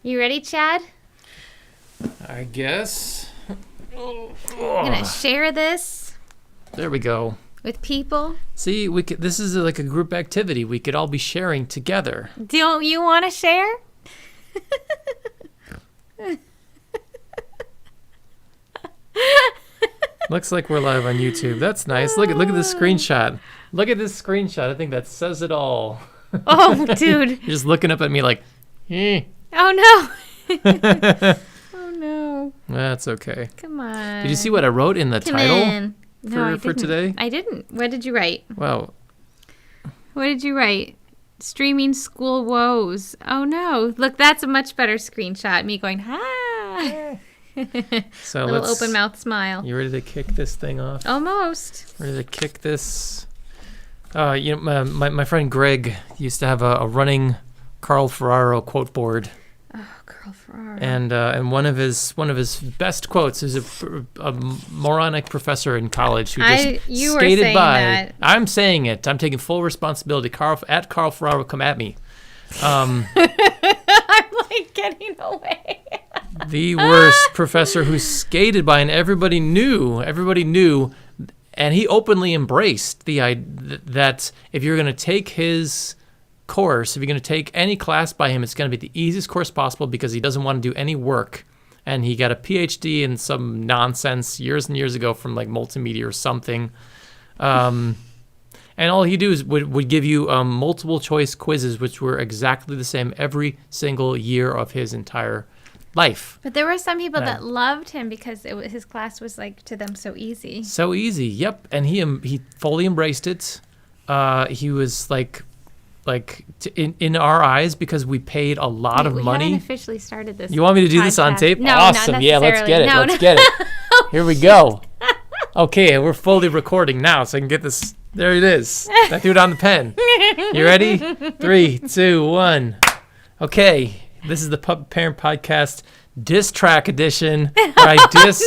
You ready, Chad? I guess. I'm gonna share this There we go. with people. See, this is like a group activity. We could all be sharing together. Don't you want to share? Looks like we're live on YouTube. That's nice. Look at this screenshot. Look at this screenshot. I think that says it all. Oh, dude. You're just looking up at me like, Oh, no. Oh, no. That's okay. Come on. Did you see what I wrote in the Come title in. No, I for didn't. today? I didn't. What did you write? Wow. What did you write? Streaming school woes. Oh, no. Look, that's a much better screenshot. Me going, ha. So Little open mouth smile. You ready to kick this thing off? Almost. Ready to kick this? My friend Greg used to have a running Carl Ferraro quote board. Oh, Carl Ferraro. And one of his best quotes is a moronic professor in college who just you were skated saying by. that. I'm saying it. I'm taking full responsibility. Carl Ferraro, come at me. I'm like getting away. The worst professor who skated by, and everybody knew, and he openly embraced that if you're going to take his course, if you're going to take any class by him, it's going to be the easiest course possible because he doesn't want to do any work. And he got a PhD in some nonsense years and years ago from like multimedia or something. And all he do is would give you multiple choice quizzes, which were exactly the same every single year of his entire life. But there were some people that loved him because his class was like to them so easy. So easy, yep. And he fully embraced it. He was like in our eyes, because we paid a lot of money. We haven't officially started this. You want me to do this on podcast. tape? No, awesome. not Yeah, let's get it. No, Let's get it. Here we go. Okay, we're fully recording now, so I can get this. There it is. I threw it on the pen. You ready? 3, 2, 1. Okay, this is the Puppet Parent Podcast diss track edition, where I diss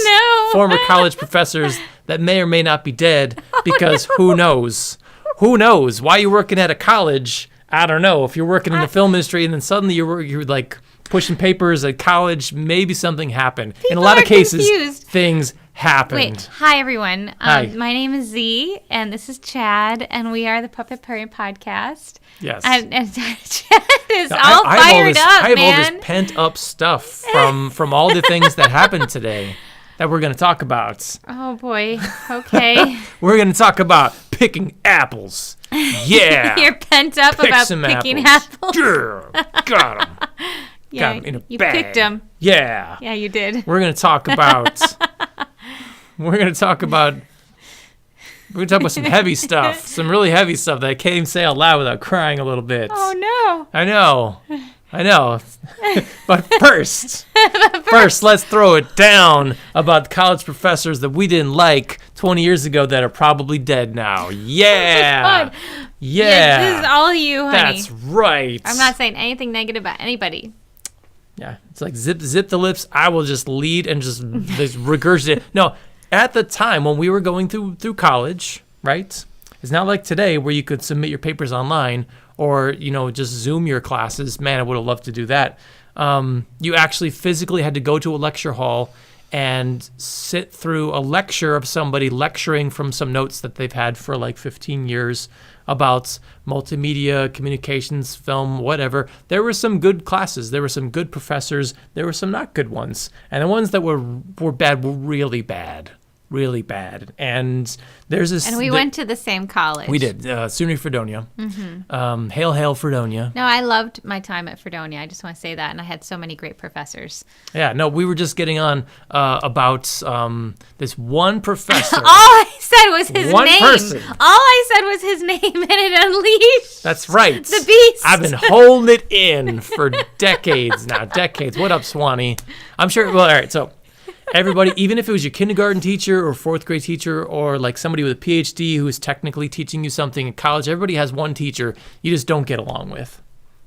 former college professors that may or may not be dead, because who knows? Who knows? Why you're working at a college, I don't know. If you're working in the film industry and then suddenly you're like pushing papers at college, maybe something happened. In a lot of cases, confused. Things happened. Wait, hi everyone. Hi. My name is Z, and this is Chad, and we are the Puppet Parent Podcast. Yes. And Chad is all fired up, I have man. all this pent up stuff from all the things that happened today that we're going to talk about. Oh boy. Okay. We're going to talk about picking apples. Yeah. You're pent up Pick about some picking apples. apples. Yeah. Got them. Yeah, Got 'em in a you bag. picked them. Yeah. Yeah, you did. We're going to talk about some heavy stuff, some really heavy stuff that I can't even say out loud without crying a little bit. Oh no. I know. But first, let's throw it down about college professors that we didn't like 20 years ago that are probably dead now. Yeah. Yeah. Yes, this is all you, honey. That's right. I'm not saying anything negative about anybody. Yeah, it's like zip the lips. I will just lead and just regurgitate. No, at the time when we were going through college, right? It's not like today where you could submit your papers online or, just Zoom your classes. Man, I would have loved to do that. You actually physically had to go to a lecture hall and sit through a lecture of somebody lecturing from some notes that they've had for like 15 years about multimedia, communications, film, whatever. There were some good classes. There were some good professors. There were some not good ones. And the ones that were bad were really bad. Really bad. And there's this... And we went to the same college. We did. SUNY Fredonia. Mm-hmm. Hail Fredonia. No, I loved my time at Fredonia. I just want to say that. And I had so many great professors. Yeah, no, we were just getting on about this one professor. All I said was his one name. Person. All I said was his name, and it unleashed That's right. the beast. I've been holding it in for decades now. Decades. What up, Swanee? I'm sure... Well, all right, so... Everybody, even if it was your kindergarten teacher or fourth grade teacher or like somebody with a PhD who is technically teaching you something in college, everybody has one teacher you just don't get along with,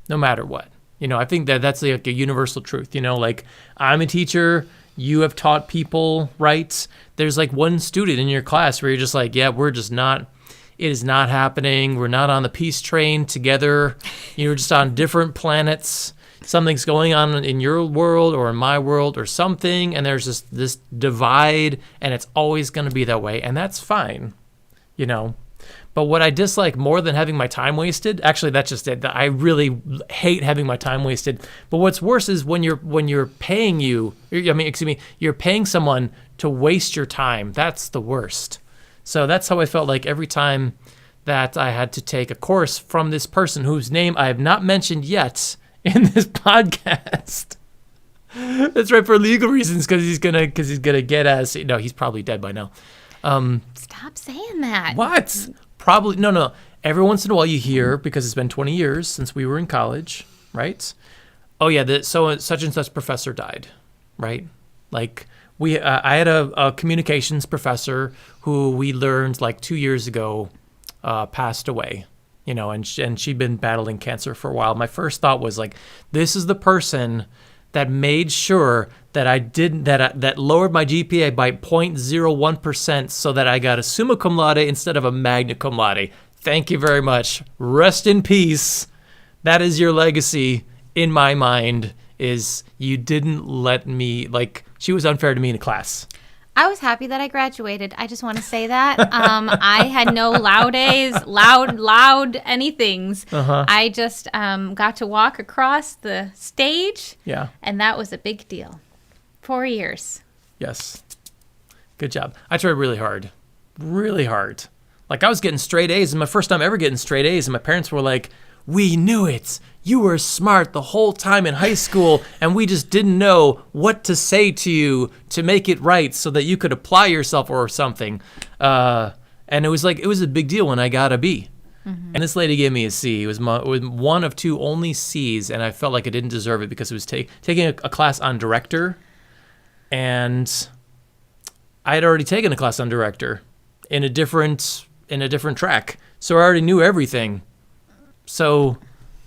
no matter what. I think that's like a universal truth. Like I'm a teacher, you have taught people, right? There's like one student in your class where you're just like, yeah, we're just not It is not happening. We're not on the peace train together. You're just on different planets. Something's going on in your world or in my world or something, and there's just this divide, and it's always going to be that way, and that's fine, you know. But what I dislike more than having my time wasted, actually, that's just it. I really hate having my time wasted. But what's worse is when you're paying you're paying someone to waste your time. That's the worst. So that's how I felt like every time that I had to take a course from this person whose name I have not mentioned yet in this podcast. That's right, for legal reasons, because he's gonna get us. No, he's probably dead by now. Stop saying that. What? Probably no. Every once in a while you hear, because it's been 20 years since we were in college, right? Oh yeah, such and such professor died, right? Like I had a communications professor who we learned like 2 years ago passed away, you know, and she'd been battling cancer for a while. My first thought was like, this is the person that made sure that that lowered my GPA by 0.01% so that I got a summa cum laude instead of a magna cum laude. Thank you very much. Rest in peace. That is your legacy in my mind, is you didn't let me, like, she was unfair to me in a class. I was happy that I graduated. I just want to say that. I had no loud anythings. Uh-huh. I just got to walk across the stage. Yeah. And that was a big deal. 4 years. Yes. Good job. I tried really hard. Really hard. Like, I was getting straight A's, and my first time ever getting straight A's, and my parents were like, we knew it. You were smart the whole time in high school, and we just didn't know what to say to you to make it right so that you could apply yourself or something. And it was a big deal when I got a B. Mm-hmm. And this lady gave me a C. It was one of two only C's, and I felt like I didn't deserve it because it was taking a class on director, and I had already taken a class on director in a different track, so I already knew everything. So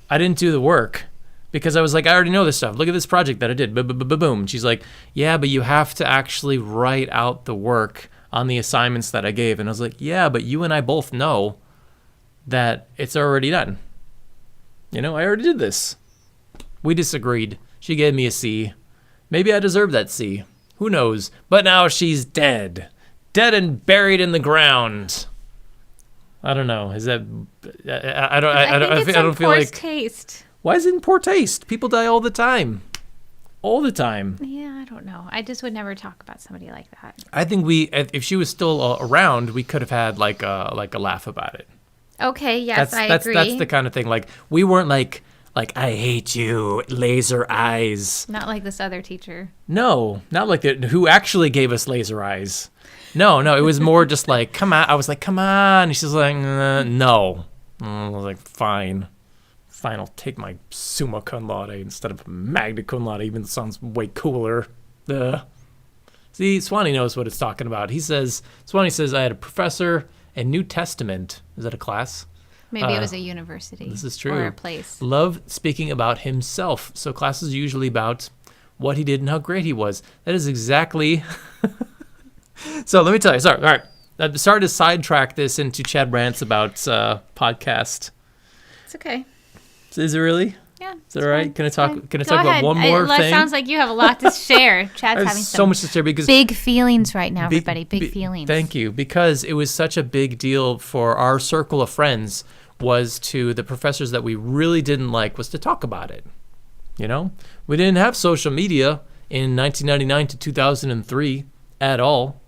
I didn't do the work because I was like, I already know this stuff. Look at this project that I did. Boom. She's like, yeah, but you have to actually write out the work on the assignments that I gave. And I was like, yeah, but you and I both know that it's already done. You know, I already did this. We disagreed. She gave me a C. Maybe I deserve that C. Who knows? But now she's dead. Dead and buried in the ground. I don't know. Is that? I don't feel like. Taste. Why is it in poor taste? People die all the time. All the time. Yeah, I don't know. I just would never talk about somebody like that. I think if she was still around, we could have had like a laugh about it. Okay. Yes, I agree. That's the kind of thing. Like, we weren't like I hate you, laser eyes. Not like this other teacher. No, not like who actually gave us laser eyes. No, it was more just like, come on. I was like, come on. And she's like, no. I was like, fine, I'll take my summa cum laude instead of magna cum laude. Even sounds way cooler. See, Swanee knows what it's talking about. Swanee says, I had a professor in New Testament. Is that a class? Maybe it was a university. This is true. Or a place. Love speaking about himself. So class is usually about what he did and how great he was. That is exactly... So let me tell you. Sorry. All right. I'm sorry to sidetrack this into Chad rants about podcast. It's okay. Is it really? Yeah. Is that all right? Can I talk Go about ahead. one more thing? It sounds like you have a lot to share. Chad's having so much to share because big feelings right now, everybody. Big feelings. Thank you. Because it was such a big deal for our circle of friends, was to the professors that we really didn't like, was to talk about it. You know? We didn't have social media in 1999 to 2003 at all.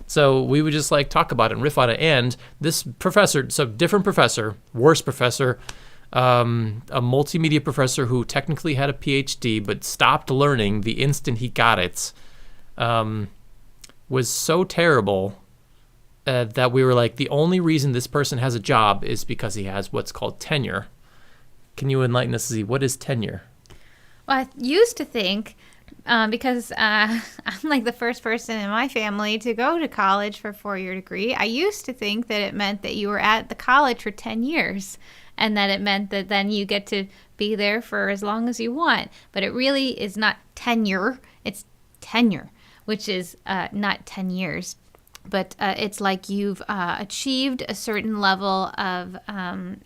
So we would just like talk about it and riff on it. And this professor, so different professor, worse professor, a multimedia professor who technically had a PhD but stopped learning the instant he got it, was so terrible that we were like, the only reason this person has a job is because he has what's called tenure. Can you enlighten us, Z? What is tenure? Well, I used to think... because I'm like the first person in my family to go to college for a 4-year degree. I used to think that it meant that you were at the college for 10 years and that it meant that then you get to be there for as long as you want. But it really is not tenure. It's tenure, which is not 10 years. but it's like you've achieved a certain level of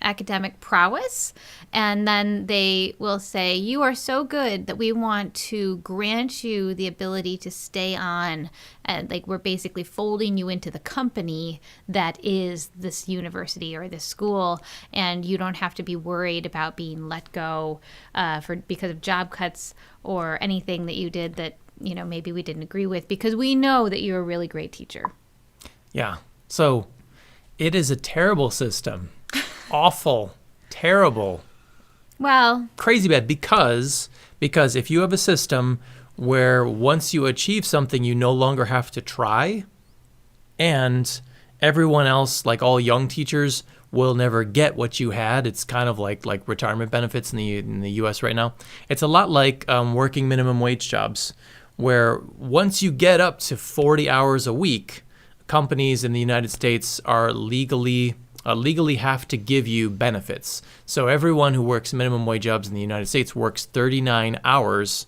academic prowess, and then they will say, you are so good that we want to grant you the ability to stay on, and like we're basically folding you into the company that is this university or this school, and you don't have to be worried about being let go because of job cuts or anything that you did that maybe we didn't agree with, because we know that you're a really great teacher. Yeah. So it is a terrible system. Awful. Terrible. Well, crazy bad, because if you have a system where once you achieve something, you no longer have to try, and everyone else, like all young teachers, will never get what you had. It's kind of like retirement benefits in the U.S. right now. It's a lot like working minimum wage jobs, where once you get up to 40 hours a week, companies in the United States are legally have to give you benefits. So everyone who works minimum wage jobs in the United States works 39 hours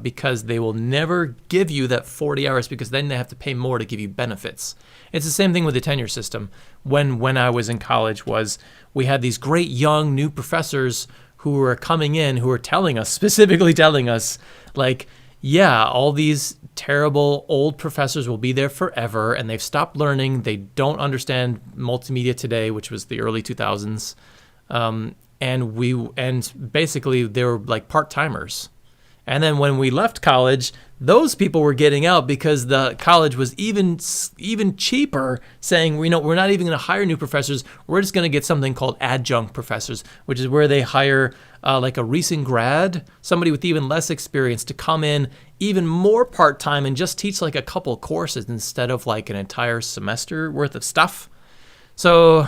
because they will never give you that 40 hours, because then they have to pay more to give you benefits. It's the same thing with the tenure system. When I was in college, we had these great young new professors who were coming in, who were specifically telling us, like, yeah, all these terrible old professors will be there forever, and they've stopped learning. They don't understand multimedia today, which was the early 2000s. And basically they were like part-timers. And then when we left college, those people were getting out because the college was even cheaper, saying, we're not even going to hire new professors. We're just going to get something called adjunct professors, which is where they hire like a recent grad, somebody with even less experience, to come in even more part-time and just teach like a couple courses instead of like an entire semester worth of stuff. So,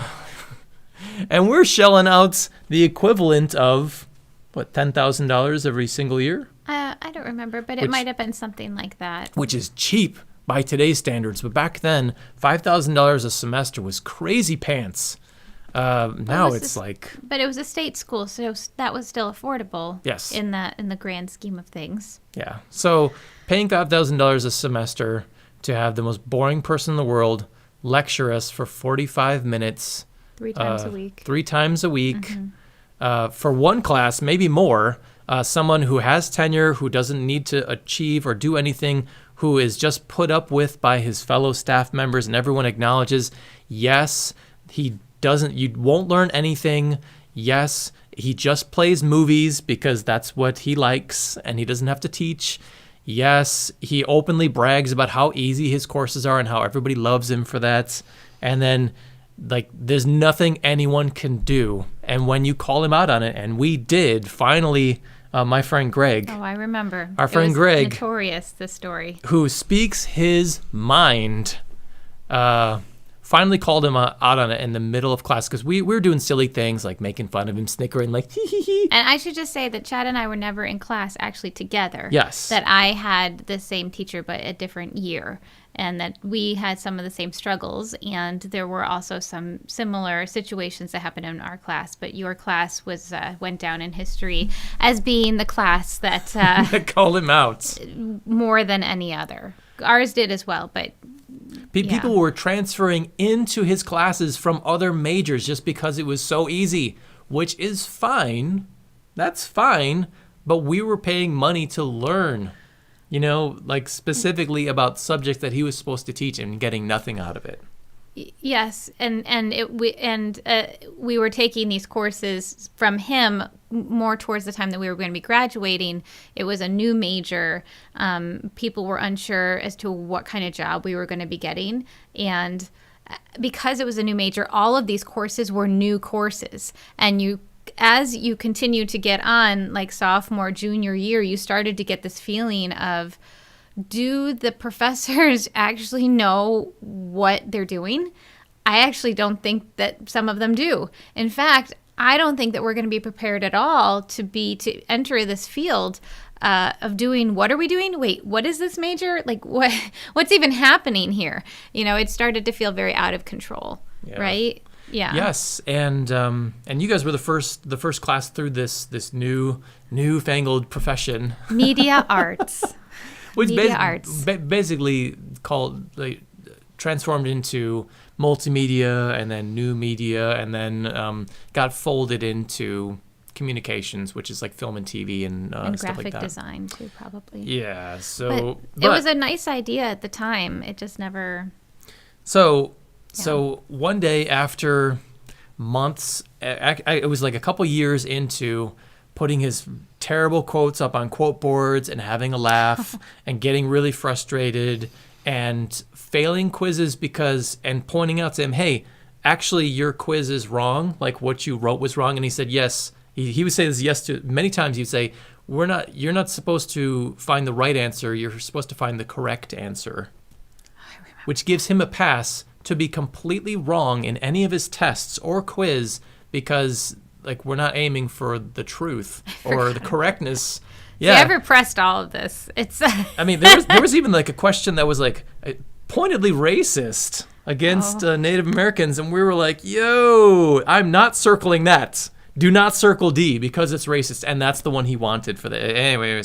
and we're shelling out the equivalent of, $10,000 every single year? I don't remember, but it might have been something like that. Which is cheap by today's standards. But back then, $5,000 a semester was crazy pants. Now it's like... But it was a state school, so that was still affordable. Yes. In the grand scheme of things. Yeah. So paying $5,000 a semester to have the most boring person in the world lecture us for 45 minutes. 3 times a week. 3 times a week. For one class, maybe more. Someone who has tenure, who doesn't need to achieve or do anything, who is just put up with by his fellow staff members, and everyone acknowledges, yes, you won't learn anything. Yes, he just plays movies because that's what he likes, and he doesn't have to teach. Yes, he openly brags about how easy his courses are and how everybody loves him for that. And then, like, there's nothing anyone can do. And when you call him out on it, and we did, finally, my friend Greg. Oh, I remember. Our friend Greg. Notorious, this story. Who speaks his mind, finally called him out on it in the middle of class, because we were doing silly things like making fun of him, snickering, like, hee hee hee. And I should just say that Chad and I were never in class actually together. Yes. That I had the same teacher, but a different year. And that we had some of the same struggles, and there were also some similar situations that happened in our class. But your class went down in history as being the class that called him out more than any other. Ours did as well, but people were transferring into his classes from other majors just because it was so easy, which is fine. That's fine, but we were paying money to learn. Like specifically about subjects that he was supposed to teach and getting nothing out of it. Yes, we were taking these courses from him more towards the time that we were going to be graduating. It was a new major. People were unsure as to what kind of job we were going to be getting, and because it was a new major, all of these courses were new courses, and as you continue to get on, like sophomore, junior year, you started to get this feeling of, do the professors actually know what they're doing? I actually don't think that some of them do. In fact, I don't think that we're going to be prepared at all to enter this field of doing, what are we doing? Wait, what is this major? Like, what's even happening here? It started to feel very out of control, right? Yeah. Yes, and you guys were the first class through this newfangled profession, media arts. Which media arts. Basically called, like, transformed into multimedia and then new media and then got folded into communications, which is like film and TV and stuff like graphic that. design too, probably. Yeah. So But it was a nice idea at the time. It just never. So one day after months, it was like a couple years into putting his terrible quotes up on quote boards and having a laugh and getting really frustrated and failing quizzes and pointing out to him, hey, actually your quiz is wrong. Like what you wrote was wrong. And he said, yes. He would say this yes to many times. He'd say, you're not supposed to find the right answer. You're supposed to find the correct answer, which gives him a pass to be completely wrong in any of his tests or quiz because like we're not aiming for the truth or the correctness. Yeah. See, I've repressed all of this. It's. I mean, there was even like a question that was like pointedly racist against Native Americans, and we were like, "Yo, I'm not circling that. Do not circle D because it's racist," and that's the one he wanted for the anyway.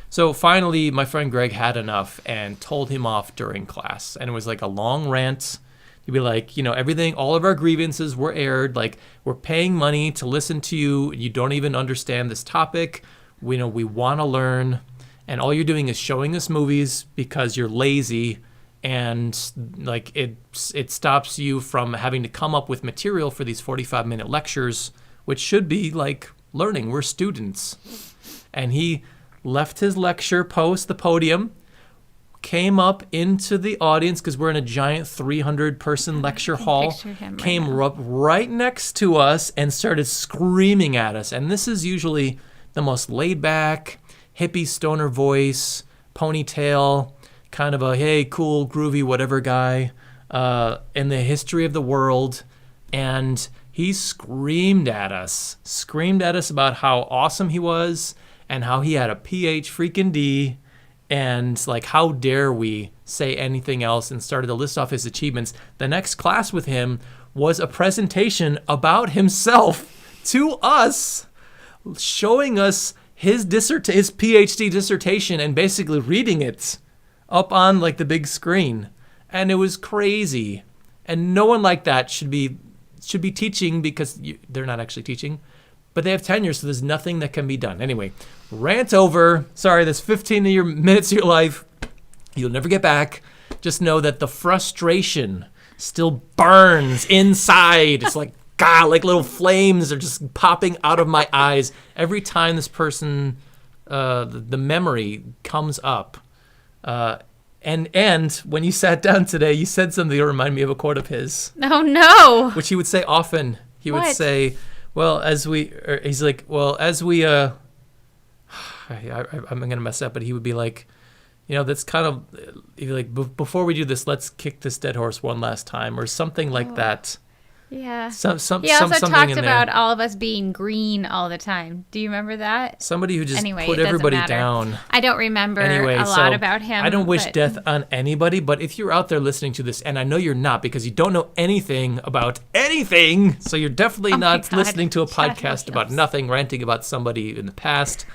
So finally, my friend Greg had enough and told him off during class, and it was like a long rant. He'd be like, everything, all of our grievances were aired. Like, we're paying money to listen to you. You don't even understand this topic. We want to learn. And all you're doing is showing us movies because you're lazy. And, like, it stops you from having to come up with material for these 45-minute lectures, which should be, like, learning. We're students. And he left his lecture post the podium, came up into the audience because we're in a giant 300-person lecture hall, came up right next to us and started screaming at us. And this is usually the most laid-back, hippie stoner voice, ponytail, kind of a, hey, cool, groovy, whatever guy in the history of the world. And he screamed at us about how awesome he was and how he had a PH freaking D. And like, how dare we say anything else, and started to list off his achievements. The next class with him was a presentation about himself to us, showing us his PhD dissertation and basically reading it up on like the big screen. And it was crazy. And no one like that should be teaching because they're not actually teaching. But they have tenure, so there's nothing that can be done. Anyway, rant over. Sorry, that's 15 minutes of your life you'll never get back. Just know that the frustration still burns inside. It's like, God, like little flames are just popping out of my eyes every time this person, the memory comes up. And when you sat down today, you said something that reminded me of a quote of his. Oh, no. Which he would say often. He would say... I'm going to mess up, but he would be like, that's kind of, he'd be like, before we do this, let's kick this dead horse one last time, or something like that. Yeah. He also talked about all of us being green all the time. Do you remember that? Somebody who just put everybody down. I don't remember a lot about him. I don't wish death on anybody, but if you're out there listening to this, and I know you're not because you don't know anything about anything, so you're definitely not listening to a podcast about nothing, ranting about somebody in the past.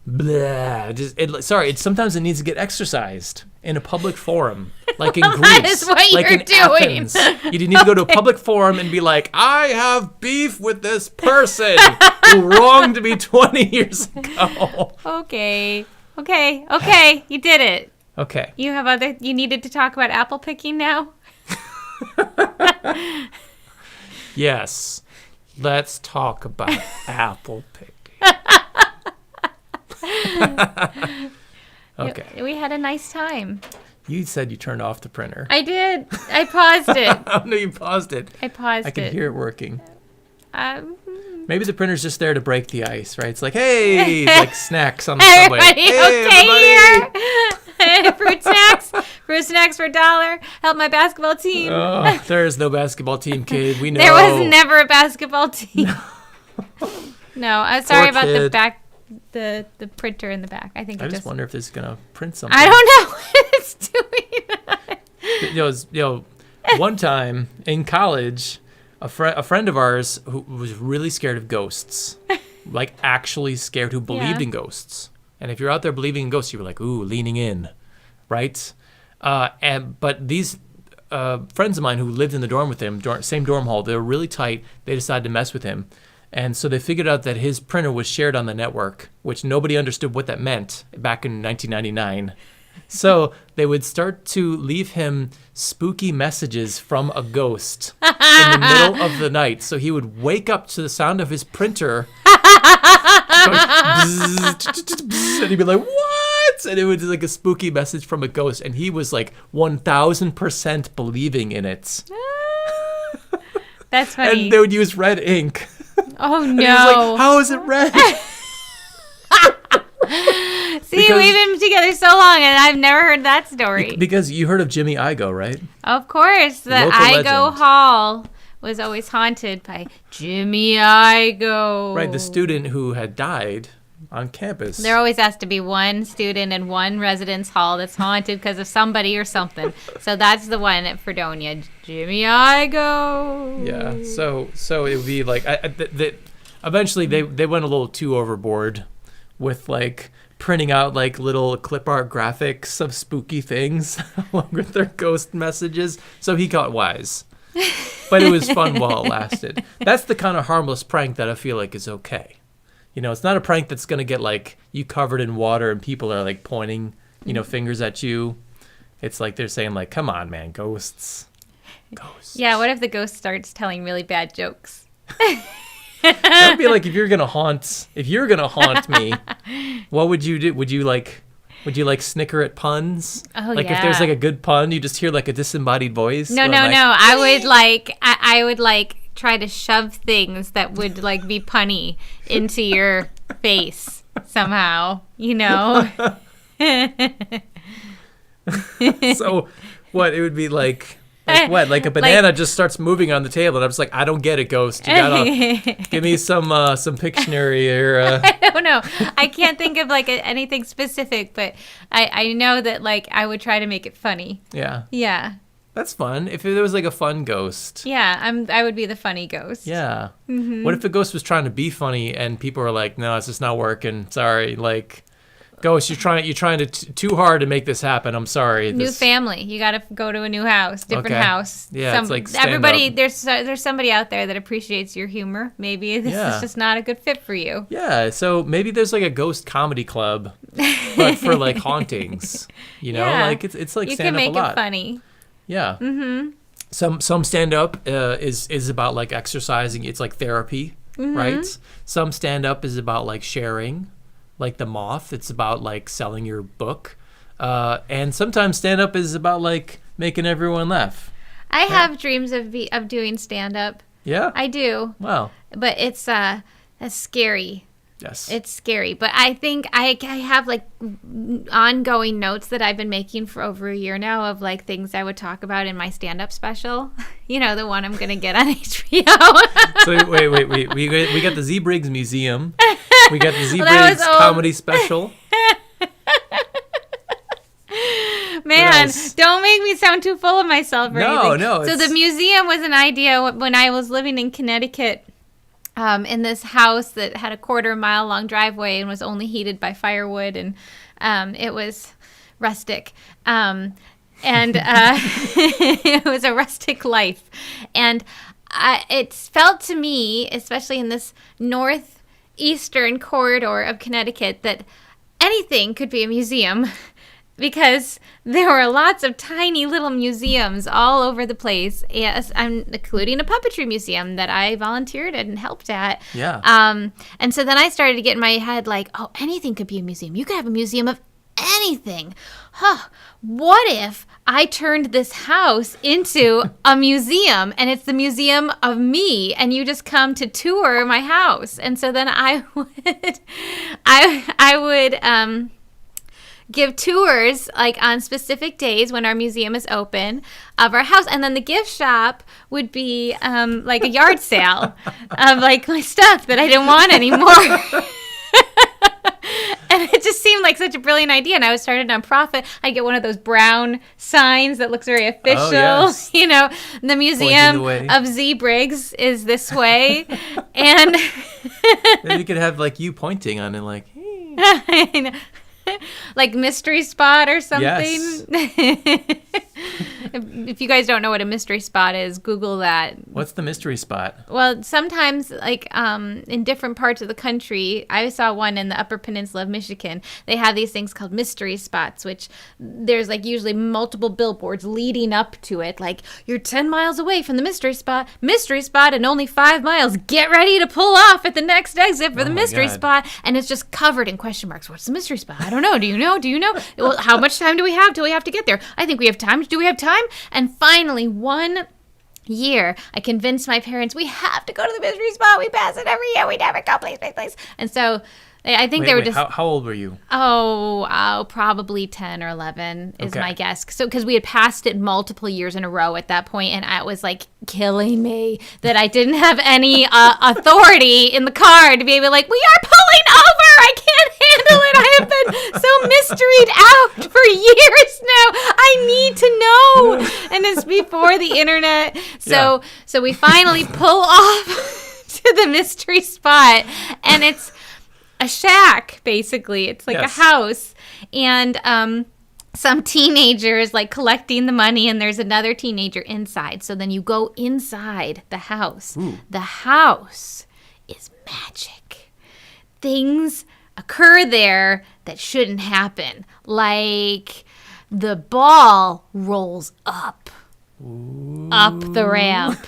Blah. Sometimes it needs to get exercised in a public forum, like in Greece, that is what like you're in doing. Athens. You need to go to a public forum and be like, I have beef with this person who wronged me 20 years ago. Okay. You did it. Okay. You needed to talk about apple picking now? Yes. Let's talk about apple picking. Okay. We had a nice time. You said you turned off the printer. I did. I paused it. Oh, no, you paused it. I paused it. I could hear it working. Maybe the printer's just there to break the ice, right? It's like, hey, like snacks on the subway. Hey, okay, everybody. Fruit snacks for $1. Help my basketball team. Oh, there is no basketball team, kid. We know. There was never a basketball team. No, I'm sorry about the back. The printer in the back. I just wonder if this is gonna print something. I don't know what it's doing. One time in college, a friend of ours who was really scared of ghosts, like actually scared, who believed in ghosts. And if you're out there believing in ghosts, you were like, ooh, leaning in, right? But these friends of mine who lived in the dorm with him, same dorm hall, they were really tight. They decided to mess with him. And so they figured out that his printer was shared on the network, which nobody understood what that meant back in 1999. So they would start to leave him spooky messages from a ghost in the middle of the night. So he would wake up to the sound of his printer. Going, and he'd be like, what? And it was like a spooky message from a ghost. And he was like 1,000% believing in it. That's funny. And they would use red ink. Oh, no. And he was like, how is it red? See, we've been together so long, and I've never heard that story. Because you heard of Jimmy Igo, right? Of course. The Local Igo legend. Hall was always haunted by Jimmy Igo. Right, the student who had died on campus. There always has to be one student in one residence hall that's haunted because of somebody or something. So that's the one at Fredonia. Jimmy Igo. Yeah, so it would be like, eventually they went a little too overboard with like printing out like little clip art graphics of spooky things along with their ghost messages. So he got wise. But it was fun while it lasted. That's the kind of harmless prank that I feel like is okay. You know, it's not a prank that's going to get like you covered in water and people are like pointing, fingers at you. It's like they're saying like, come on, man, ghosts. Ghosts. Yeah, what if the ghost starts telling really bad jokes? That would be like if you're gonna haunt me, what would you do? Would you like snicker at puns? Oh, like yeah. if there's like a good pun, you just hear like a disembodied voice. No. I would try to shove things that would like be punny into your face somehow, So what it would be like what? Like a banana just starts moving on the table, and I'm just like, I don't get it, ghost. You gotta give me some Pictionary here. I don't know. I can't think of like anything specific, but I know that like I would try to make it funny. Yeah. Yeah. That's fun. If there was like a fun ghost. Yeah, I would be the funny ghost. Yeah. Mm-hmm. What if the ghost was trying to be funny and people were like, no, it's just not working. Sorry. Like, ghost, you're trying to too hard to make this happen. I'm sorry. New family. You got to go to a new house, different house. Yeah, it's like stand everybody. up. There's somebody out there that appreciates your humor. Maybe this is just not a good fit for you. Yeah. So maybe there's like a ghost comedy club, but for like hauntings. Like it's like you stand can up make a lot. it funny. Yeah. Mm-hmm. Some stand up is about like exercising. It's like therapy, right? Some stand up is about like sharing. Like The Moth, it's about like selling your book. And sometimes stand up is about like making everyone laugh. I have dreams of doing stand up. Yeah? I do. Wow. But it's that's scary. Yes. It's scary. But I think I have like ongoing notes that I've been making for over a year now of like things I would talk about in my stand up special. The one I'm going to get on HBO. So wait. We got the Z Briggs Museum. We got the Z Briggs comedy special. Man, don't make me sound too full of myself or anything. No. So the museum was an idea when I was living in Connecticut. In this house that had a 1/4-mile long driveway and was only heated by firewood, and it was rustic. It was a rustic life. And it felt to me, especially in this northeastern corridor of Connecticut, that anything could be a museum. Because there were lots of tiny little museums all over the place, yes, including a puppetry museum that I volunteered at and helped at. Yeah. And so then I started to get in my head like, oh, anything could be a museum. You could have a museum of anything. What if I turned this house into a museum and it's the museum of me and you just come to tour my house? And so then I would give tours like on specific days when our museum is open of our house, and then the gift shop would be like a yard sale of like my stuff that I didn't want anymore. And it just seemed like such a brilliant idea, and I would start a nonprofit. I get one of those brown signs that looks very official. Oh, yes. The Museum of Z Briggs is this way, and then you could have like you pointing on it, like, hey. Like Mystery Spot or something. Yes. It If you guys don't know what a mystery spot is, Google that. What's the mystery spot? Well, sometimes, like in different parts of the country, I saw one in the Upper Peninsula of Michigan. They have these things called mystery spots, which there's like usually multiple billboards leading up to it. Like, you're 10 miles away from the mystery spot, and only 5 miles. Get ready to pull off at the next exit for the mystery spot. And it's just covered in question marks. What's the mystery spot? I don't know. Do you know? Do you know? Well, how much time do we have till we have to get there? I think we have time. Do we have time? And finally, one year, I convinced my parents, we have to go to the mystery spot. We pass it every year. We never go. Please, please, please. And so I think they were just... How old were you? Probably 10 or 11 is my guess. So, because we had passed it multiple years in a row at that point, and it was like killing me that I didn't have any authority in the car to be able to like, we are pulling over. I can't handle it. I have been so mysteried out for years now. I need to know. And it's before the internet. So we finally pull off to the mystery spot, and it's a shack, basically. It's like a house, and some teenager is like collecting the money, and there's another teenager inside. So then you go inside the house. Ooh. The house is magic. Things occur there that shouldn't happen, like the ball rolls up the ramp.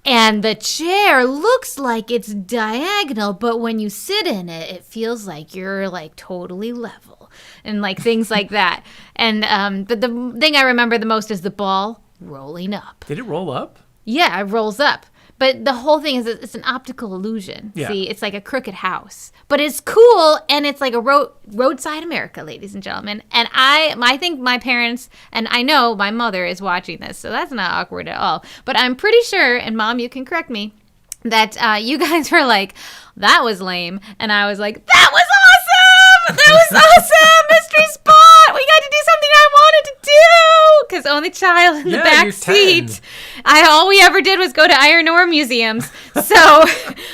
And the chair looks like it's diagonal, but when you sit in it, it feels like you're like totally level and like things like that. And but the thing I remember the most is the ball rolling up. Did it roll up? Yeah, it rolls up. But the whole thing is it's an optical illusion. Yeah. See, it's like a crooked house. But it's cool, and it's like a roadside America, ladies and gentlemen. And I think my parents, and I know my mother is watching this, so that's not awkward at all. But I'm pretty sure, and Mom, you can correct me, that you guys were like, that was lame. And I was like, that was awesome! That was awesome! Mystery spot! We got to do something I wanted to do! Because only child in the back seat. All we ever did was go to iron ore museums. So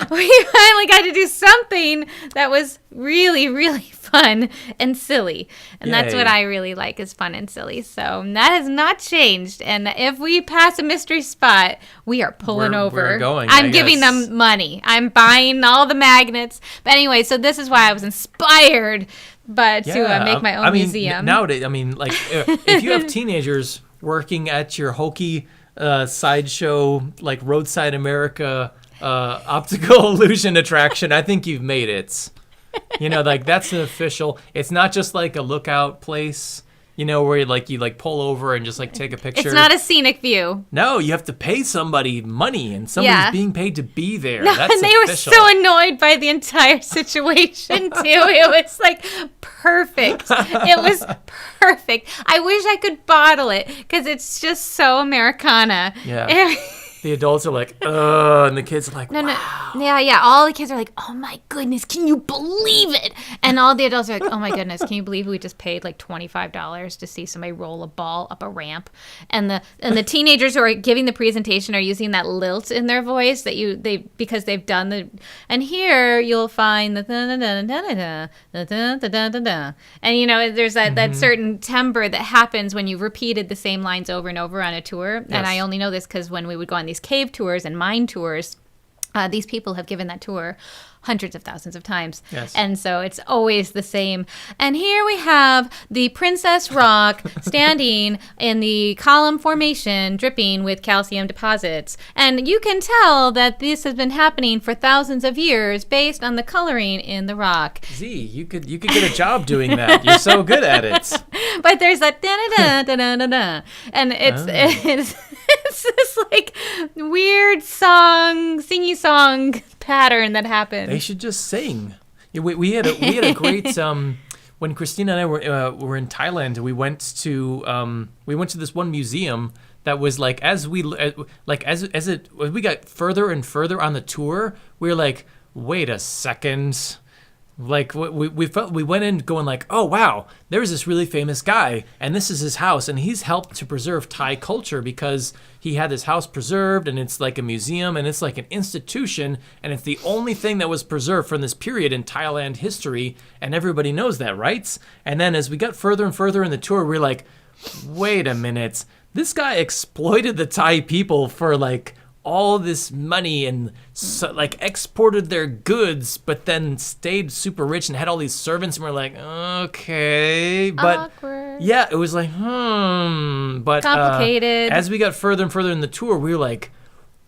we finally got to do something that was really, really fun and silly. And that's what I really like, is fun and silly. So that has not changed. And if we pass a mystery spot, we are pulling over. We're going, I'm giving them money. I'm buying all the magnets. But anyway, so this is why I was inspired to make my own museum. Nowadays, like if you have teenagers working at your hokey sideshow, like Roadside America optical illusion attraction, I think you've made it. Like that's an official. It's not just like a lookout place, where you pull over and just like take a picture. It's not a scenic view. No, you have to pay somebody money, and somebody's being paid to be there. No, that's and they official. were so annoyed by the entire situation too. It was like perfect. It was perfect. I wish I could bottle it because it's just so Americana. Yeah. The adults are like, ugh, and the kids are like, wow. No. Yeah. All the kids are like, oh my goodness, can you believe it? And all the adults are like, oh my goodness, can you believe we just paid like $25 to see somebody roll a ball up a ramp? And the teenagers who are giving the presentation are using that lilt in their voice because they've done the, and here you'll find the da-da-da-da-da, and there's that certain timbre that happens when you've repeated the same lines over and over on a tour. Yes. And I only know this because when we would go on these cave tours and mine tours, these people have given that tour hundreds of thousands of times. Yes. And so it's always the same. And here we have the Princess Rock standing in the column formation, dripping with calcium deposits. And you can tell that this has been happening for thousands of years based on the coloring in the rock. Z, you could get a job doing that. You're so good at it. But there's that da-da-da-da-da-da. And it's this like weird singy song pattern that happens. They should just sing. Yeah, we had a great when Christina and I were in Thailand. We went to this one museum that was like as we got further and further on the tour, we were like, wait a second. Like we went in going like, oh wow, there's this really famous guy, and this is his house, and he's helped to preserve Thai culture because he had this house preserved, and it's like a museum, and it's like an institution, and it's the only thing that was preserved from this period in Thailand history, and everybody knows that, right? And then as we got further and further in the tour, we're like, wait a minute, this guy exploited the Thai people for like all this money and like exported their goods, but then stayed super rich and had all these servants. And we're like, okay, but Awkward. yeah, it was like, but Complicated. As we got further and further in the tour, we were like,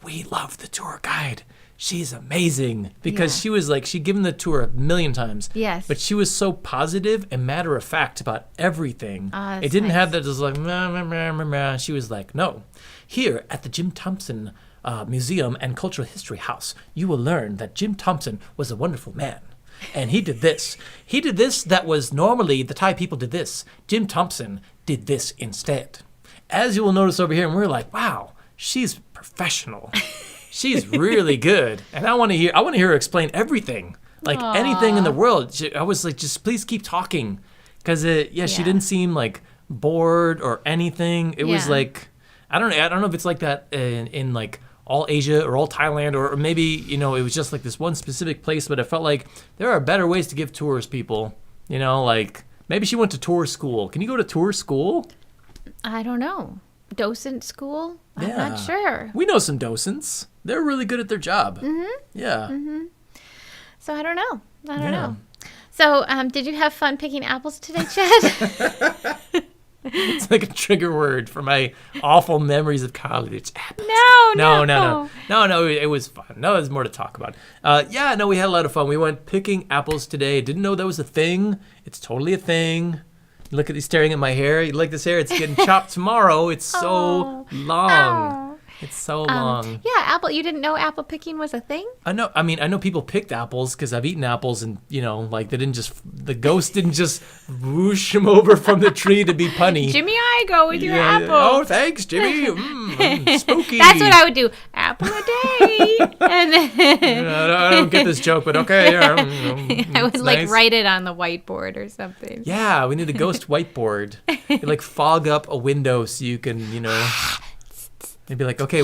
we love the tour guide. She's amazing because Yeah. she was like, she'd given the tour a million times. Yes. But she was so positive and matter of fact about everything. That's It didn't nice. have that just like, meh, meh, meh, meh, meh. She was like, no, here at the Jim Thompson Museum and Cultural History House, you will learn that Jim Thompson was a wonderful man. And he did this. He did this that was normally the Thai people did this. Jim Thompson did this instead. As you will notice over here, and we're like, wow, she's professional. She's really good. And I want to hear her explain everything. Like anything in the world. I was like, just please keep talking. Because she Yeah. didn't seem like bored or anything. It was Yeah. like, I don't know if it's like that in like all Asia or all Thailand, or maybe, you know, it was just like this one specific place, but it felt like there are better ways to give tours, people. You know, like maybe she went to tour school. Can you go to tour school? I don't know. Docent school? I'm Yeah. not sure. We know some docents. They're really good at their job. Yeah. So I don't know. I don't Yeah. know. So did you have fun picking apples today, Chad? It's like a trigger word for my awful memories of college. Apples. No. It was fun. No, there's more to talk about. We had a lot of fun. We went picking apples today. Didn't know that was a thing. It's totally a thing. Look at me staring at my hair. You like this hair? It's getting chopped tomorrow. It's so long. Oh. It's so long. Yeah, apple. You didn't know apple picking was a thing? I know. I mean, I know people picked apples because I've eaten apples, and you know, like the ghost didn't just whoosh them over from the tree to be punny. Jimmy, I go with your apple. Oh, thanks, Jimmy. Spooky. That's what I would do. Apple a day. And I don't get this joke, but okay. Yeah, I would it's like nice. write it on the whiteboard or something. Yeah, we need a ghost whiteboard. You like fog up a window so you can, you know. They'd be like, okay,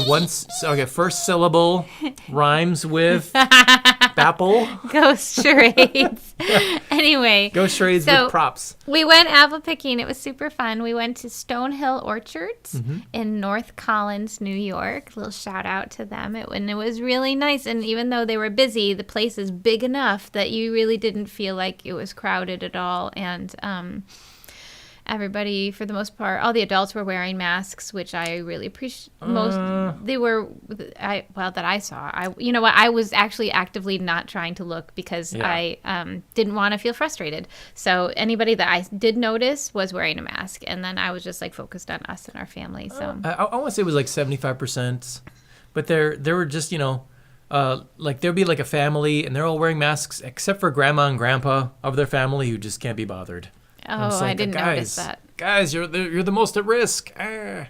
first syllable rhymes with apple. Ghost charades. Anyway. Ghost charades So- with props. We went apple picking. It was super fun. We went to Stonehill Orchards in North Collins, New York. A little shout out to them. And it was really nice. And even though they were busy, the place is big enough that you really didn't feel like it was crowded at all. And everybody, for the most part, all the adults were wearing masks, which I really appreciate. They were, that I saw. You know what? I was actually actively not trying to look because I didn't want to feel frustrated. So anybody that I did notice was wearing a mask, and then I was just like focused on us and our family. So I want to say it was like 75%, but there were just, you know, like there'd be like a family and they're all wearing masks except for grandma and grandpa of their family who just can't be bothered. And it's I like, didn't notice that. Guys, you're the most at risk. But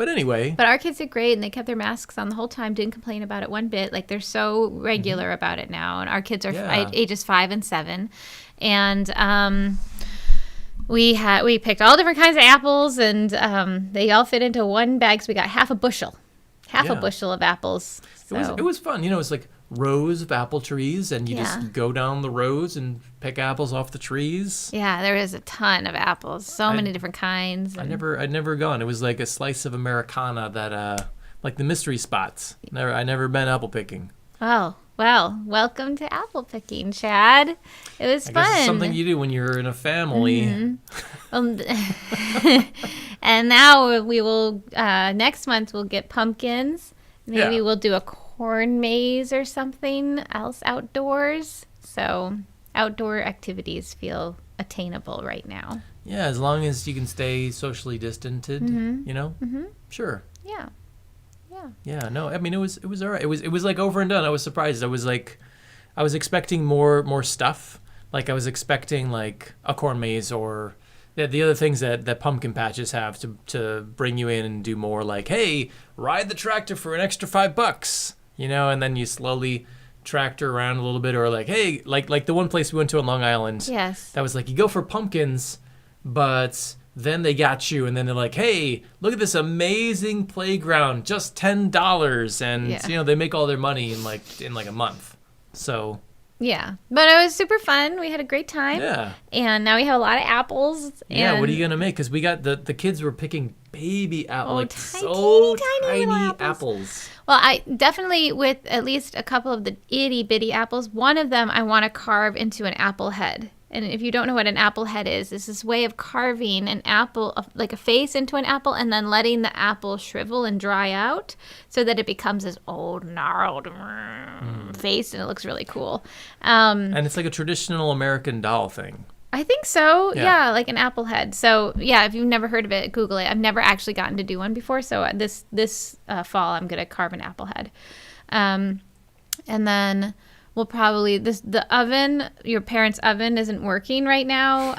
anyway. But our kids did great, and they kept their masks on the whole time. Didn't complain about it one bit. Like they're so regular about it now. And our kids are ages 5 and 7, and we picked all different kinds of apples, and they all fit into one bag. So we got half a bushel of apples. So. It was fun. You know, it's like rows of apple trees, and you just go down the rows and pick apples off the trees. Yeah, there is a ton of apples, so many different kinds. I'd never gone. It was like a slice of Americana that, like the mystery spots. I never been apple picking. Oh, well, welcome to apple picking, Chad. It was fun. I guess it's something you do when you're in a family. And now we will, next month we'll get pumpkins. Maybe we'll do a corn maze or something else outdoors. So outdoor activities feel attainable right now. Yeah, as long as you can stay socially distanced, you know? Sure. Yeah. Yeah, no, I mean, it was all right. It was like over and done. I was surprised. I was expecting more stuff. Like I was expecting like a corn maze or the other things that pumpkin patches have to bring you in and do more, like, hey, ride the tractor for an extra $5, you know, and then you slowly tractor around a little bit, or like, hey, like the one place we went to on Long Island. Yes. That was like, you go for pumpkins, but then they got you, and then they're like, hey, look at this amazing playground, just $10, and you know, they make all their money in like a month. So yeah, but it was super fun. We had a great time. Yeah. And now we have a lot of apples. Yeah, And what are you gonna make? Because we got the kids were picking baby apple, Oh, like tiny, so tiny little tiny apples. apples. Well, I definitely, with at least a couple of the itty bitty apples, one of them I want to carve into an apple head. And if you don't know what an apple head is, it's this way of carving an apple, like a face into an apple, and then letting the apple shrivel and dry out so that it becomes this old, gnarled face, and it looks really cool. And it's like a traditional American doll thing. I think so. Yeah. Yeah, like an apple head. So yeah, if you've never heard of it, Google it. I've never actually gotten to do one before, so this fall I'm gonna carve an apple head, and then we'll probably the oven. Your parents' oven isn't working right now,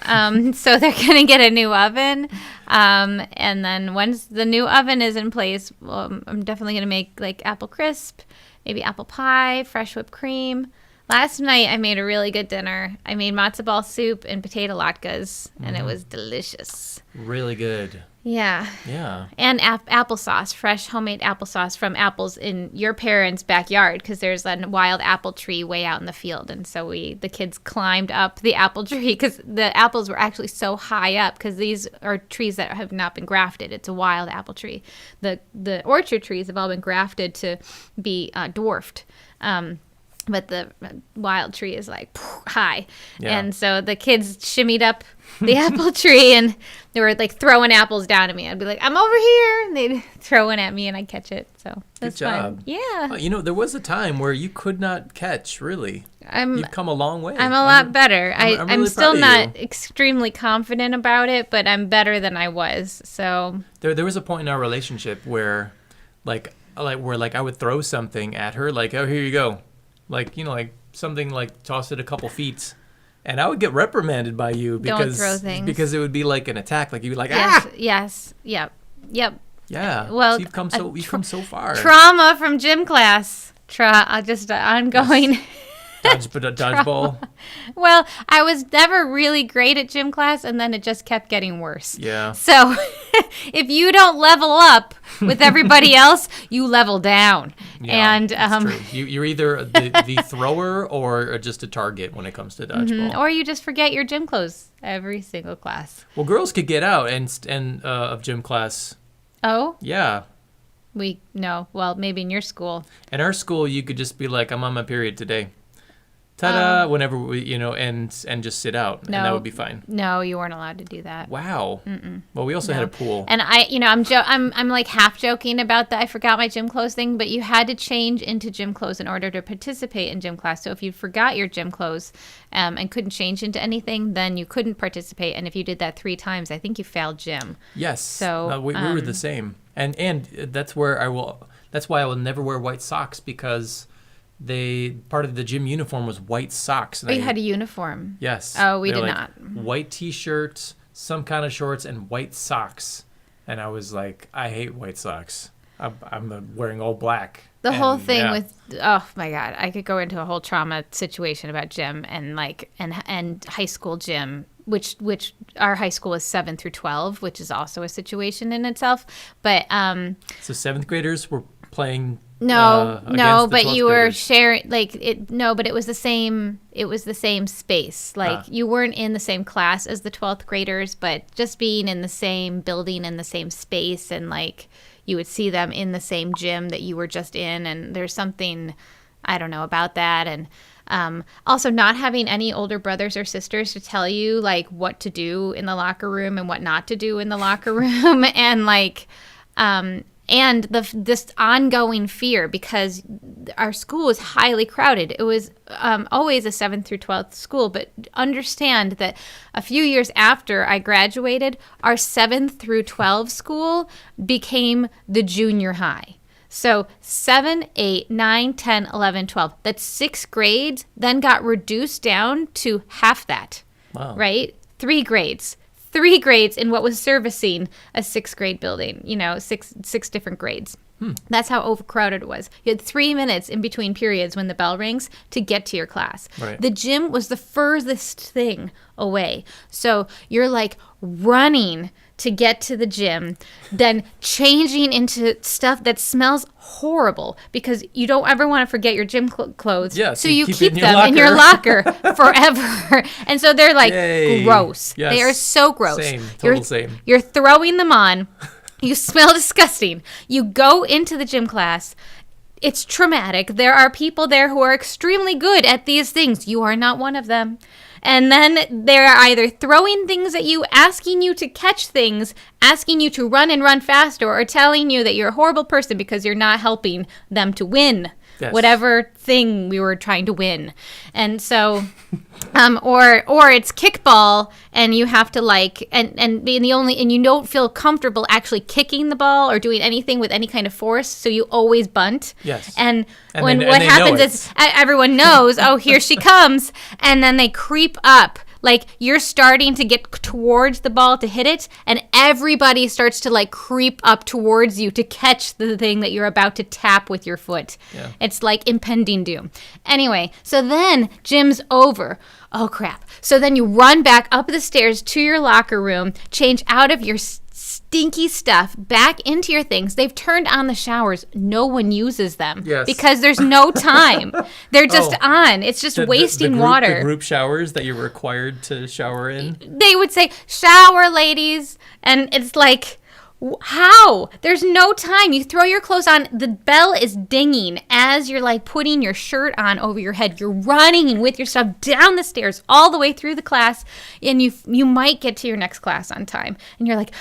so they're gonna get a new oven, and then once the new oven is in place, well, I'm definitely gonna make like apple crisp, maybe apple pie, fresh whipped cream. Last night I made a really good dinner. I made matzo ball soup and potato latkes, and it was delicious. Really good. Yeah. Yeah. And applesauce, fresh homemade applesauce from apples in your parents' backyard, because there's a wild apple tree way out in the field, and so the kids climbed up the apple tree because the apples were actually so high up, because these are trees that have not been grafted. It's a wild apple tree. The orchard trees have all been grafted to be dwarfed. But the wild tree is like high. Yeah. And so the kids shimmied up the apple tree, and they were like throwing apples down at me. I'd be like, I'm over here. And they'd throw one at me and I'd catch it. So that's Good job. fun. Yeah. There was a time where you could not catch, really. I'm You've come a long way. a lot better. I'm I'm really still proud of not extremely confident about it, but I'm better than I was. So There was a point in our relationship where, like I would throw something at her, like, oh, here you go. Like something like toss it a couple feet, and I would get reprimanded by you Don't throw things. because it would be like an attack. Like you'd be like, yes, yep. yeah. Well, so you've come so far. Trauma from gym class. Just ongoing. Dodgeball. Well, I was never really great at gym class, and then it just kept getting worse. Yeah. So if you don't level up with everybody else, you level down. Yeah, And that's true. You're either the thrower or just a target when it comes to dodgeball. or you just forget your gym clothes every single class. Well, girls could get out and of gym class. Oh, Yeah. no. Well, maybe in your school. In our school, you could just be like, I'm on my period today. Ta-da! Whenever we, and just sit out, and that would be fine. No, you weren't allowed to do that. Wow. Well, we also had a pool. And I'm like half joking about the I forgot my gym clothes thing, but you had to change into gym clothes in order to participate in gym class. So if you forgot your gym clothes and couldn't change into anything, then you couldn't participate. And if you did that 3 times, I think you failed gym. Yes. So we were the same, and that's why I will never wear white socks, because part of the gym uniform was white socks. Oh, you had a uniform. Yes. Oh, we They're did like not. White t-shirts, some kind of shorts, and white socks. And I was like, I hate white socks. I'm wearing all black. The whole thing with, oh my God, I could go into a whole trauma situation about gym and high school gym, which our high school is 7 through 12, which is also a situation in itself. But so 7th graders were playing. No, but you were graders. sharing but it was the same. It was the same space. You weren't in the same class as the 12th graders, but just being in the same building in the same space, and you would see them in the same gym that you were just in, and there's something I don't know about that, and also not having any older brothers or sisters to tell you what to do in the locker room and what not to do in the locker room, and this ongoing fear, because our school was highly crowded. It was always a 7th through 12th school, but understand that a few years after I graduated, our 7th through 12 school became the junior high. So 7, 8, 9, 10, 11, 12. That's 6 grades, then got reduced down to half that. Wow. Right? 3 grades. 3 grades in what was servicing a 6th grade building, 6 different grades. That's how overcrowded it was. You had 3 minutes in between periods when the bell rings to get to your class. Right. The gym was the furthest thing away. So you're running to get to the gym, then changing into stuff that smells horrible, because you don't ever want to forget your gym clothes. Yeah, so you keep it keep in your them in your locker. locker forever. And so they're Yay. gross. Yes. They are so gross. Same. Same. You're throwing them on. You smell disgusting. You go into the gym class. It's traumatic. There are people there who are extremely good at these things. You are not one of them. And then they're either throwing things at you, asking you to catch things, asking you to run and run faster, or telling you that you're a horrible person because you're not helping them to win. Yes. Whatever thing we were trying to win. And so, or it's kickball and you have to and being the only, and you don't feel comfortable actually kicking the ball or doing anything with any kind of force. So you always bunt. Yes. And what happens is everyone knows, oh, here she comes. And then they creep up. Like, you're starting to get towards the ball to hit it, and everybody starts to, creep up towards you to catch the thing that you're about to tap with your foot. Yeah. It's like impending doom. Anyway, so then gym's over. Oh, crap. So then you run back up the stairs to your locker room, change out of your stinky stuff back into your things. They've turned on the showers. No one uses them because there's no time. They're just on. It's just wasting water. The group showers that you're required to shower in. They would say, shower, ladies. And it's like, how? There's no time. You throw your clothes on. The bell is dinging as you're putting your shirt on over your head. You're running with your stuff down the stairs all the way through the class, and you might get to your next class on time. And you're like,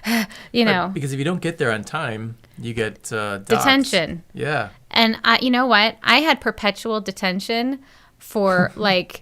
Right, because if you don't get there on time, you get docked. Detention. Yeah. And you know what? I had perpetual detention for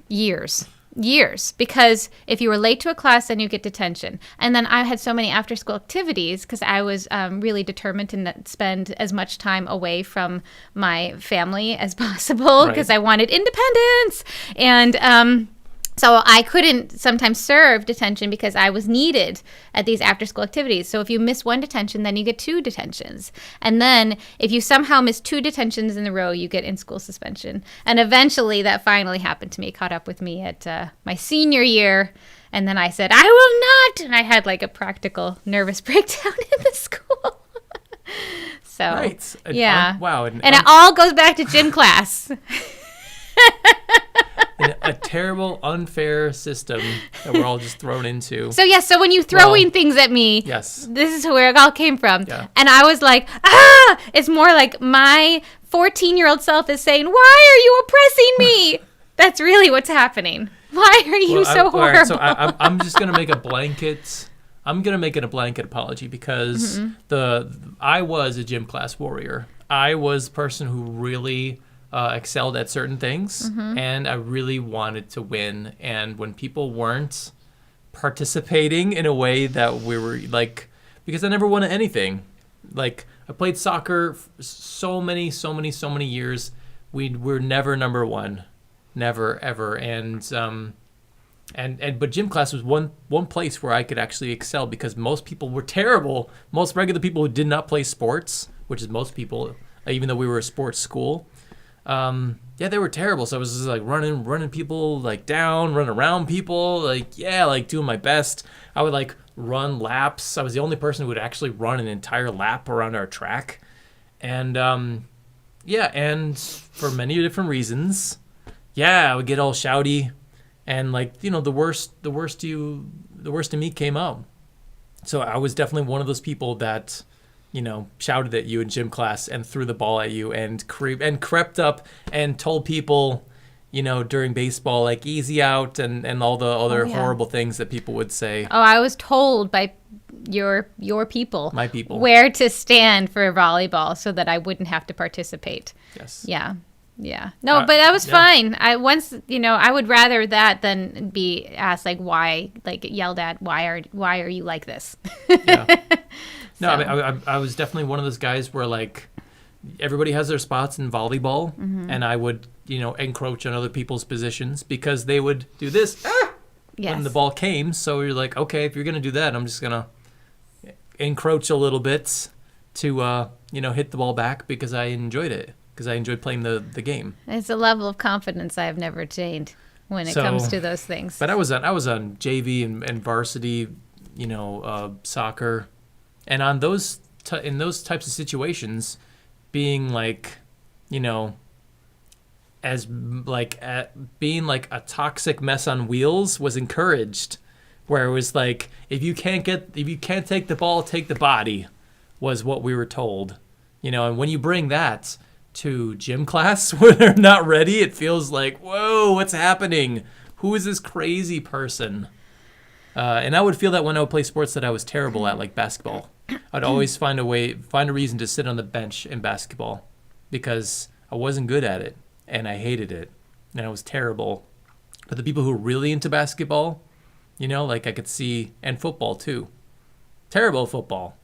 years, because if you were late to a class, then you get detention. And then I had so many after school activities because I was really determined to spend as much time away from my family as possible because I wanted independence. And so I couldn't sometimes serve detention because I was needed at these after school activities. So if you miss one detention, then you get 2 detentions. And then if you somehow miss 2 detentions in a row, you get in-school suspension. And eventually that finally happened to me. It caught up with me at my senior year. And then I said, I will not. And I had a practical nervous breakdown in the school. So, right. Yeah. Wow. And it all goes back to gym class. A terrible, unfair system that we're all just thrown into. So when you throwing things at me, yes, this is where it all came from. Yeah. And I was like, it's more like my 14-year-old self is saying, why are you oppressing me? That's really what's happening. Why are you so horrible? All right, so I'm just going to make a blanket. I'm going to make it a blanket apology because I was a gym class warrior. I was the person who really excelled at certain things, and I really wanted to win. And when people weren't participating in a way that we were because I never won at anything. I played soccer so many years. We were never number one, never ever. But gym class was one place where I could actually excel because most people were terrible. Most regular people who did not play sports, which is most people, even though we were a sports school. They were terrible. So I was just running people down, run around people, doing my best. I would run laps. I was the only person who would actually run an entire lap around our track. And and for many different reasons, I would get all shouty, and the worst in me came out. So I was definitely one of those people that shouted at you in gym class and threw the ball at you and crept up and told people, during baseball, easy out and all the other horrible things that people would say. Oh, I was told by your people. My people. Where to stand for volleyball so that I wouldn't have to participate. Yes. Yeah. Yeah. No, but that was fine. I would rather that than be asked why, yelled at, why are you like this? Yeah. No, I was definitely one of those guys where everybody has their spots in volleyball, and I would encroach on other people's positions because they would do this when the ball came. So you're like, okay, if you're gonna do that, I'm just gonna encroach a little bit to hit the ball back because I enjoyed it. Because I enjoyed playing the game. It's a level of confidence I have never attained when it comes to those things. But I was on JV and varsity, soccer, and on those in those types of situations, being being a toxic mess on wheels was encouraged, where it was if you can't take the ball, take the body. was what we were told. And when you bring that to gym class when they're not ready, it feels like, whoa, what's happening? Who is this crazy person? And I would feel that when I would play sports that I was terrible at, like basketball. I'd always find a reason to sit on the bench in basketball because I wasn't good at it and I hated it and I was terrible. But the people who were really into basketball, like I could see, and football too. Terrible football.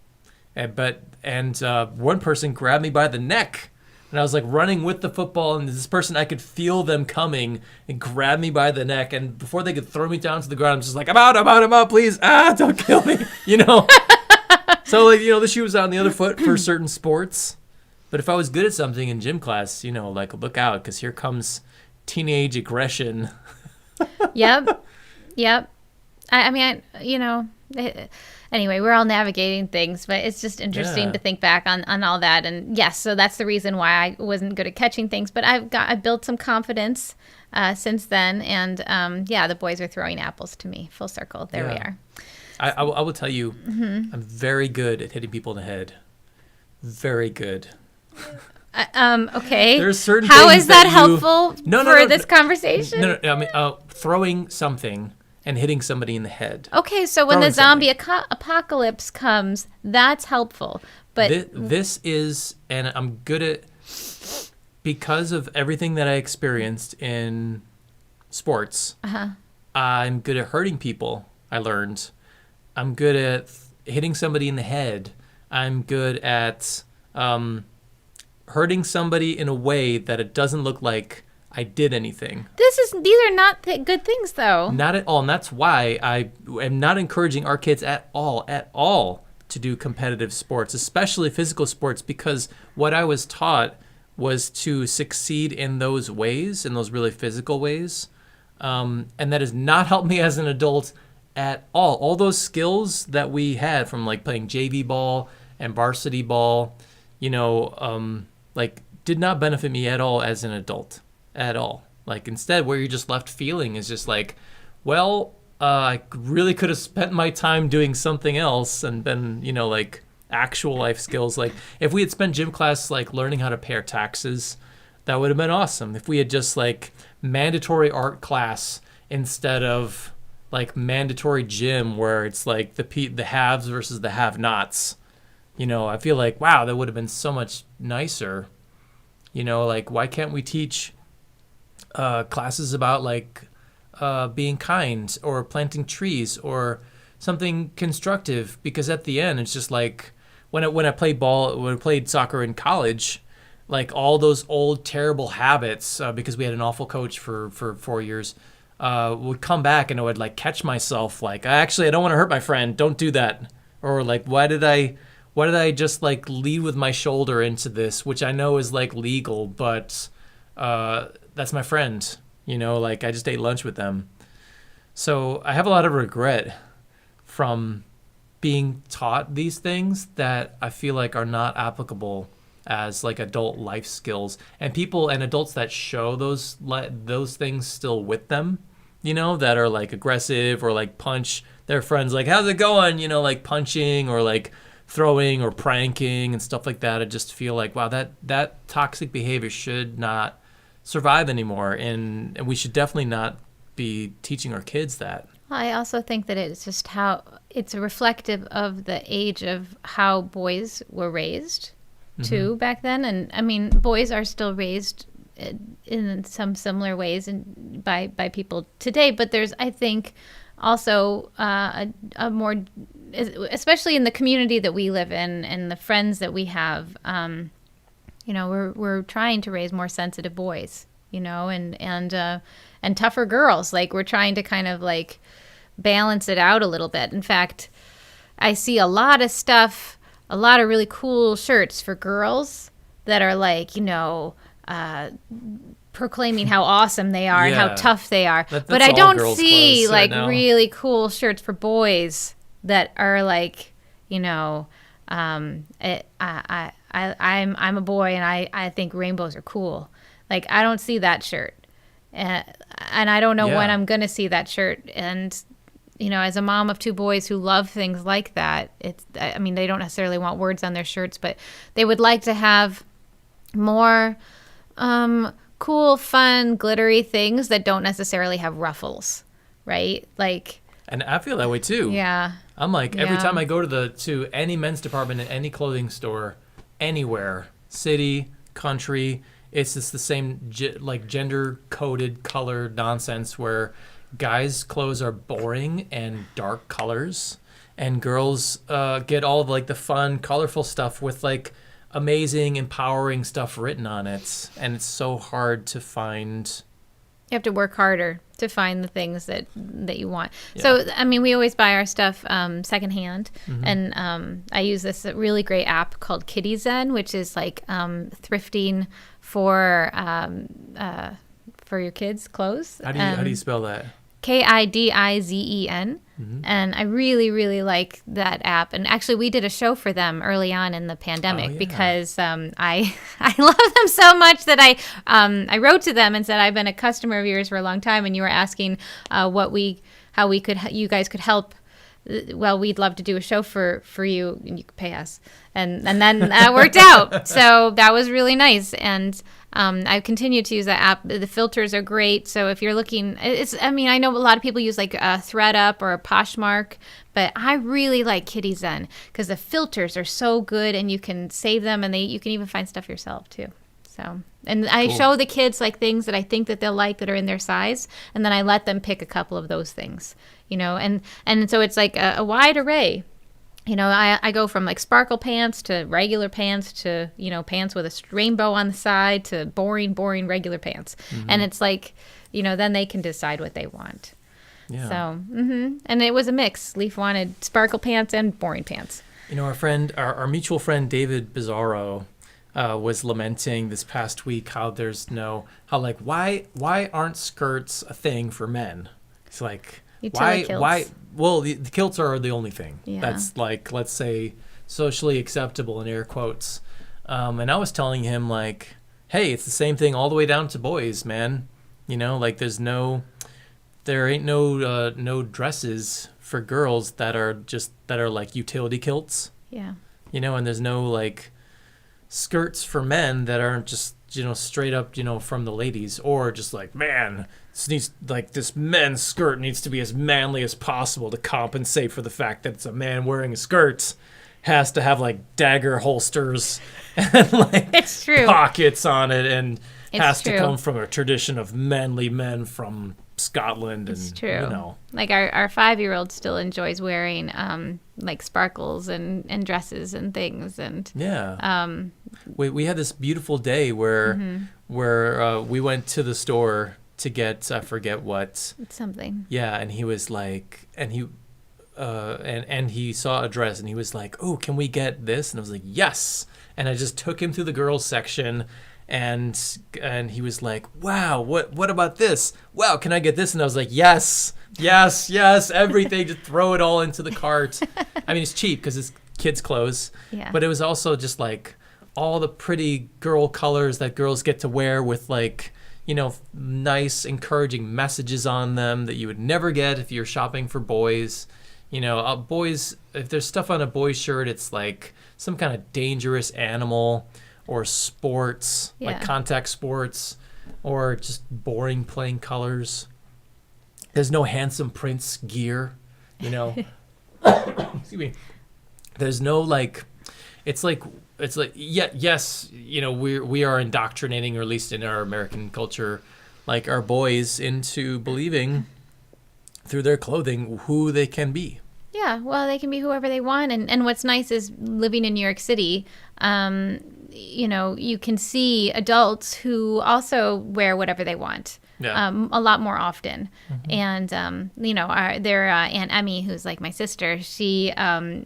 And one person grabbed me by the neck. And I was like running with the football, and this person, I could feel them coming and grab me by the neck. And before they could throw me down to the ground, I'm just like, I'm out, please. Don't kill me, So, like, the shoe was on the other foot for certain sports. But if I was good at something in gym class, like, look out, because here comes teenage aggression. Yep. Anyway, we're all navigating things, but it's just interesting to think back on all that. And yes, so that's the reason why I wasn't good at catching things. But I've built some confidence since then. And the boys are throwing apples to me. Full circle. There we are. I will tell you, I'm very good at hitting people in the head. Very good. Okay. There's certain How things is that helpful for this conversation? No. I mean, throwing something and hitting somebody in the head. Okay, so when the zombie apocalypse comes, that's helpful. But this is, and I'm good at, because of everything that I experienced in sports, I'm good at hurting people, I learned. I'm good at hitting somebody in the head. I'm good at hurting somebody in a way that it doesn't look like I did anything. These are not good things, though. Not at all, and that's why I am not encouraging our kids at all to do competitive sports, especially physical sports, because what I was taught was to succeed in those ways, in those really physical ways, and that has not helped me as an adult at all. All those skills that we had from like playing JV ball and varsity ball, did not benefit me at all as an adult. At all. Like, instead, where you're just left feeling is just like, well, I really could have spent my time doing something else and been, actual life skills. Like, if we had spent gym class, like, learning how to pay our taxes, that would have been awesome. If we had just, like, mandatory art class instead of, like, mandatory gym where it's, like, the haves versus the have-nots, I feel like, wow, that would have been so much nicer. Why can't we teach classes about being kind or planting trees or something constructive? Because at the end, it's just like when I played soccer in college, like all those old terrible habits, because we had an awful coach for 4 years, would come back, and I would like catch myself like, I don't want to hurt my friend. Don't do that. Or like, why did I just like lead with my shoulder into this, which I know is like legal, but that's my friend, I just ate lunch with them. So I have a lot of regret from being taught these things that I feel like are not applicable as like adult life skills, and people and adults that show those things still with them, that are like aggressive or like punch their friends, like, how's it going? Like punching or like throwing or pranking and stuff like that. I just feel like, wow, that toxic behavior should not survive anymore, and we should definitely not be teaching our kids that. I also think that it's just how it's reflective of the age of how boys were raised too back then. And I mean, boys are still raised in some similar ways and by people today, but there's, I think, also a more, especially in the community that we live in and the friends that we have, we're trying to raise more sensitive boys, and tougher girls. Like, we're trying to kind of like balance it out a little bit. In fact, I see a lot of stuff, a lot of really cool shirts for girls that are like, proclaiming how awesome they are and how tough they are. But I don't see like really cool shirts for boys that are like, I'm a boy and I think rainbows are cool. Like, I don't see that shirt, and I don't know when I'm gonna see that shirt. And as a mom of two boys who love things like that, I mean, they don't necessarily want words on their shirts, but they would like to have more cool, fun, glittery things that don't necessarily have ruffles, right? Like, and I feel that way too. yeah. I'm like, every Yeah. time I go to any men's department in any clothing store, anywhere, city, country, it's just the same like gender coded color nonsense where guys' clothes are boring and dark colors, and girls get all of like the fun, colorful stuff with like amazing, empowering stuff written on it, and it's so hard to find. You have to work harder to find the things that you want. Yeah. So, I mean, we always buy our stuff secondhand, and I use this really great app called Kitty Zen, which is like thrifting for your kids' clothes. How do you spell that? KIDIZEN. And I really, really like that app. And actually, we did a show for them early on in the pandemic because I love them so much that I wrote to them and said, I've been a customer of yours for a long time, and you were asking you guys could help. Well, we'd love to do a show for you, and you could pay us. And then that worked out. So that was really nice. And I continue to use that app. The filters are great. So if you're looking, I know a lot of people use like a ThreadUp or a Poshmark, but I really like Kitty Zen because the filters are so good, and you can save them, and you can even find stuff yourself too. So, and I show the kids like things that I think that they'll like that are in their size, and then I let them pick a couple of those things, and so it's like a wide array. I go from like sparkle pants to regular pants to, pants with a rainbow on the side to boring regular pants. And it's like, then they can decide what they want. Yeah. So, and it was a mix. Leaf wanted sparkle pants and boring pants. Our mutual friend David Bizarro was lamenting this past week why aren't skirts a thing for men? It's like, Utility kilts. why? Well, the kilts are the only thing that's like, let's say, socially acceptable in air quotes. And I was telling him like, hey, it's the same thing all the way down to boys, man. Like there ain't no dresses for girls that are like utility kilts. Yeah. And there's no like skirts for men that aren't just straight up from the ladies, or just like, man, this men's skirt needs to be as manly as possible to compensate for the fact that it's a man wearing a skirt. Has to have like dagger holsters and like it's true. Pockets on it, and has true. to come from a tradition of manly men from Scotland. It's and true. Like our 5-year-old still enjoys wearing like sparkles and dresses and things, and we had this beautiful day where we went to the store to get I forget what something. Yeah, and he was like, and he saw a dress, and he was like, oh, can we get this? And I was like, yes. And I just took him to the girls section, and he was like, wow, what about this? Wow, can I get this? And I was like, yes, everything. Just throw it all into the cart. I mean, it's cheap because it's kids' clothes. Yeah. But it was also just like all the pretty girl colors that girls get to wear with like, nice, encouraging messages on them that you would never get if you're shopping for boys. Boys, if there's stuff on a boy's shirt, it's like some kind of dangerous animal or sports, like contact sports, or just boring plain colors. There's no handsome prince gear, Excuse me. There's no like, it's like yes, we are indoctrinating, or at least in our American culture, like our boys into believing through their clothing who they can be. Yeah, well, they can be whoever they want. And what's nice is living in New York City, you can see adults who also wear whatever they want. A lot more often. And, their Aunt Emmy, who's like my sister, she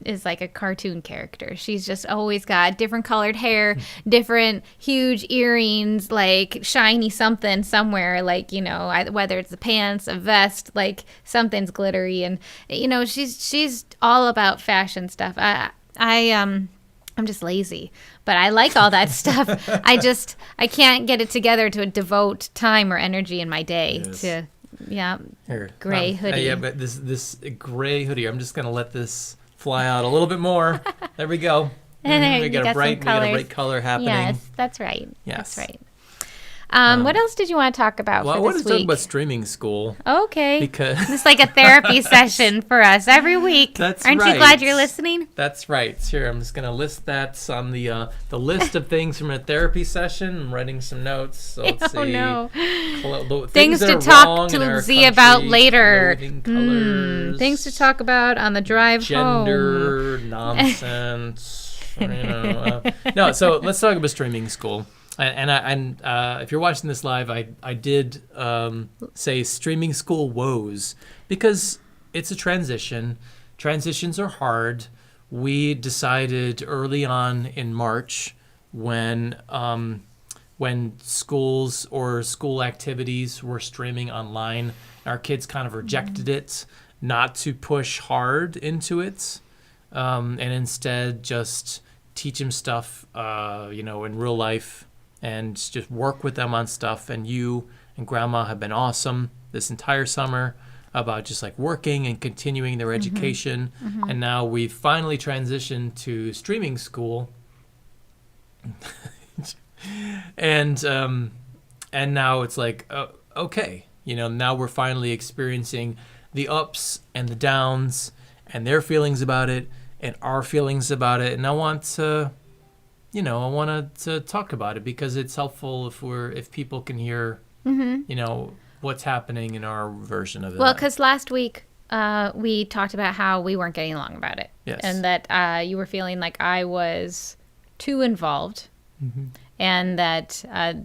is like a cartoon character. She's just always got different colored hair, different huge earrings, like shiny something somewhere, like, whether it's the pants, a vest, like something's glittery. And, she's all about fashion stuff. I'm just lazy, but I like all that stuff. I can't get it together to devote time or energy in my day yeah, Here, gray hoodie. yeah, but this gray hoodie. I'm just gonna let this fly out a little bit more. There we go. And We you got a bright color happening. Yes, that's right. Yes. That's right. What else did you want to talk about Well, I for wanted this to talk week? about streaming school Okay. because It's like a therapy session for us every week. That's Aren't right. you glad you're listening? That's right. Here, I'm just gonna list that on the list of things from a therapy session. I'm writing some notes. So let's see. Oh no. Things to that are talk wrong in to our Z about country, later. clothing colors, Things to talk about on the drive home. gender nonsense. No, so let's talk about streaming school. And if you're watching this live, I did say streaming school woes because it's a transition. Transitions are hard. We decided early on in March when schools or school activities were streaming online, our kids kind of rejected it, not to push hard into it, and instead just teach them stuff, in real life. And just work with them on stuff. And you and Grandma have been awesome this entire summer about just like working and continuing their education. And now we've finally transitioned to streaming school. and now it's like, okay, now we're finally experiencing the ups and the downs and their feelings about it and our feelings about it. And I want to talk about it because it's helpful if people can hear, what's happening in our version of it. Well, because last week we talked about how we weren't getting along about it. Yes. And that you were feeling like I was too involved. And that,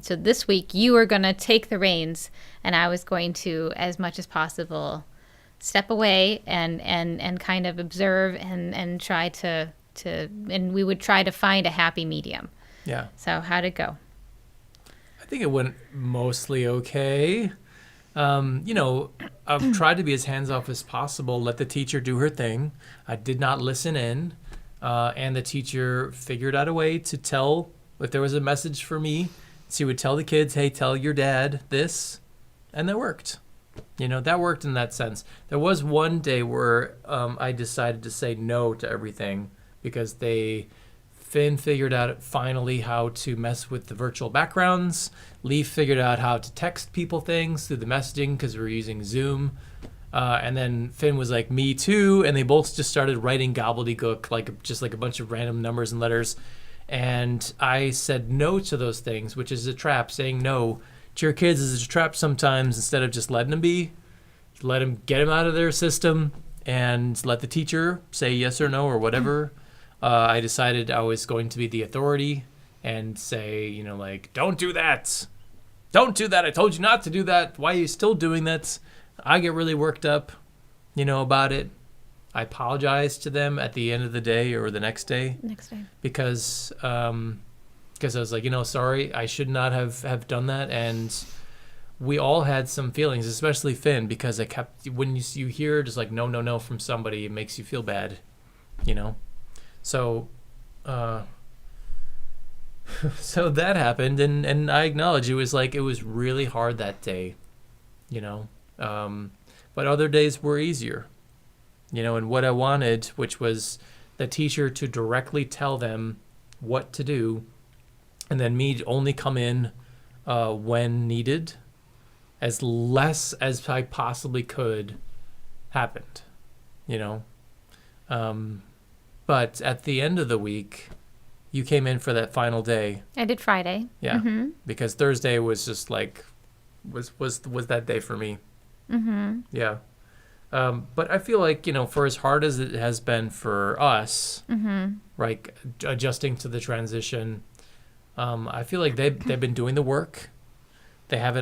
so this week you were going to take the reins and I was going to, as much as possible, step away and kind of observe and try to and we would try to find a happy medium. Yeah. So how'd it go? I think it went mostly okay. I've tried to be as hands-off as possible, let the teacher do her thing. I did not listen in, and the teacher figured out a way to tell if there was a message for me. She would tell the kids, hey, tell your dad this, and that worked. That worked in that sense. There was one day where I decided to say no to everything because Finn figured out finally how to mess with the virtual backgrounds. Leaf figured out how to text people things through the messaging because we were using Zoom. And then Finn was like, me too. And they both just started writing gobbledygook, just like a bunch of random numbers and letters. And I said no to those things, which is a trap. Saying no to your kids is a trap sometimes. Instead of just letting them be, get them out of their system and let the teacher say yes or no or whatever. I decided I was going to be the authority and say, don't do that. Don't do that. I told you not to do that. Why are you still doing that? I get really worked up, about it. I apologize to them at the end of the day or the next day. Because I was like, sorry, I should not have done that. And we all had some feelings, especially Finn, because when you hear just like, no from somebody, it makes you feel bad, So, so that happened, and I acknowledge it was really hard that day, but other days were easier, and what I wanted, which was the teacher to directly tell them what to do, and then me only come in when needed, as less as I possibly could happened, But at the end of the week, you came in for that final day. I did Friday. Yeah, because Thursday was just like, was that day for me. Yeah. But I feel like, for as hard as it has been for us, like adjusting to the transition, I feel like they've been doing the work. They have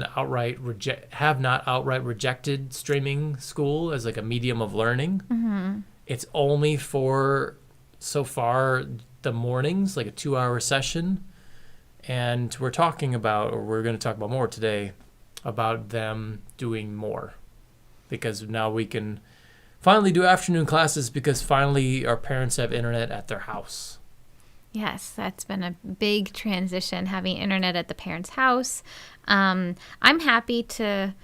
not outright rejected streaming school as like a medium of learning. It's only for, so far, the mornings, like a 2-hour session. And we're going to talk about more today, about them doing more. Because now we can finally do afternoon classes because finally our parents have internet at their house. Yes, that's been a big transition, having internet at the parents' house. I'm happy to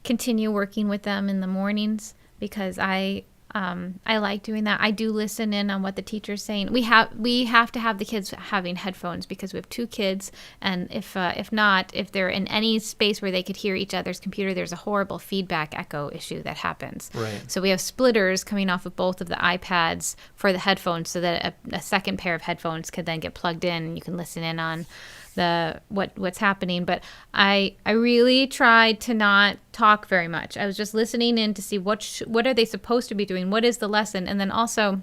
continue working with them in the mornings because I like doing that. I do listen in on what the teacher's saying. We have to have the kids having headphones because we have 2 kids, and if they're in any space where they could hear each other's computer, there's a horrible feedback echo issue that happens. Right. So we have splitters coming off of both of the iPads for the headphones, so that a second pair of headphones could then get plugged in, and you can listen in on what's happening. But I really tried to not talk very much. I was just listening in to see what are they supposed to be doing, what is the lesson, and then also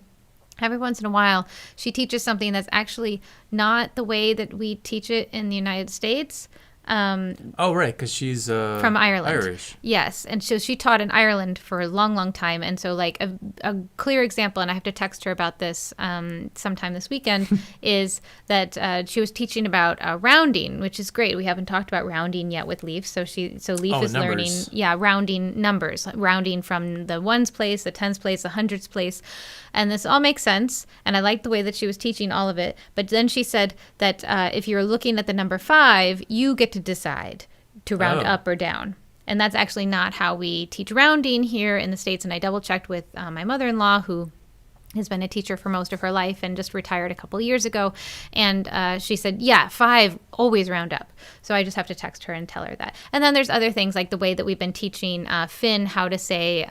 every once in a while she teaches something that's actually not the way that we teach it in the United States. Oh, right, because she's from Ireland. Irish. Yes, and so she taught in Ireland for a long, long time. And so, like, a clear example, and I have to text her about this sometime this weekend, is that she was teaching about rounding, which is great. We haven't talked about rounding yet with Leaf. So Leaf is numbers. learning, rounding numbers, rounding from the ones place, the tens place, the hundreds place. And this all makes sense, and I liked the way that she was teaching all of it. But then she said that if you're looking at the number 5, you get to decide to round up or down. And that's actually not how we teach rounding here in the States. And I double-checked with my mother-in-law, who has been a teacher for most of her life and just retired a couple of years ago. And she said, 5, always round up. So I just have to text her and tell her that. And then there's other things like the way that we've been teaching Finn how to say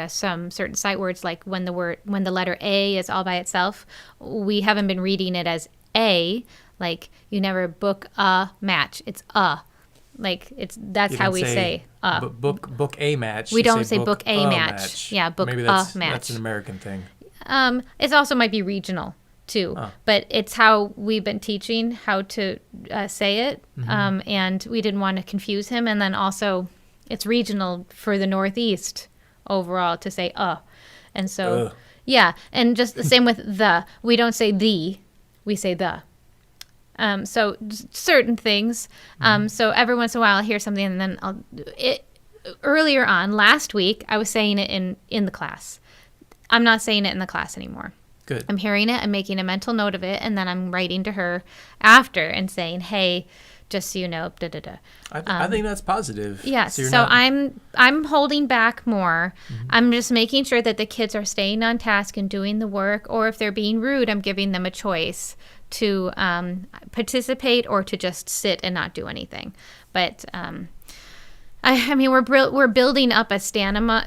some certain sight words, like when the letter A is all by itself, we haven't been reading it as A, like you never book a match. It's a. Like that's how we say book a match. We don't say book a match. Yeah, book Maybe a match. That's an American thing. It also might be regional too, but it's how we've been teaching how to say it, and we didn't want to confuse him. And then also, it's regional for the Northeast overall to say and so and just the same with the. We don't say the, we say the. So certain things. So every once in a while I'll hear something, and then earlier on last week I was saying it in the class. I'm not saying it in the class anymore. Good. I'm hearing it, I'm making a mental note of it, and then I'm writing to her after and saying, hey, just so you know, da-da-da. I think that's positive. Yes. So I'm holding back more. I'm just making sure that the kids are staying on task and doing the work, or if they're being rude, I'm giving them a choice to participate or to just sit and not do anything. But I mean, we're building up a stamina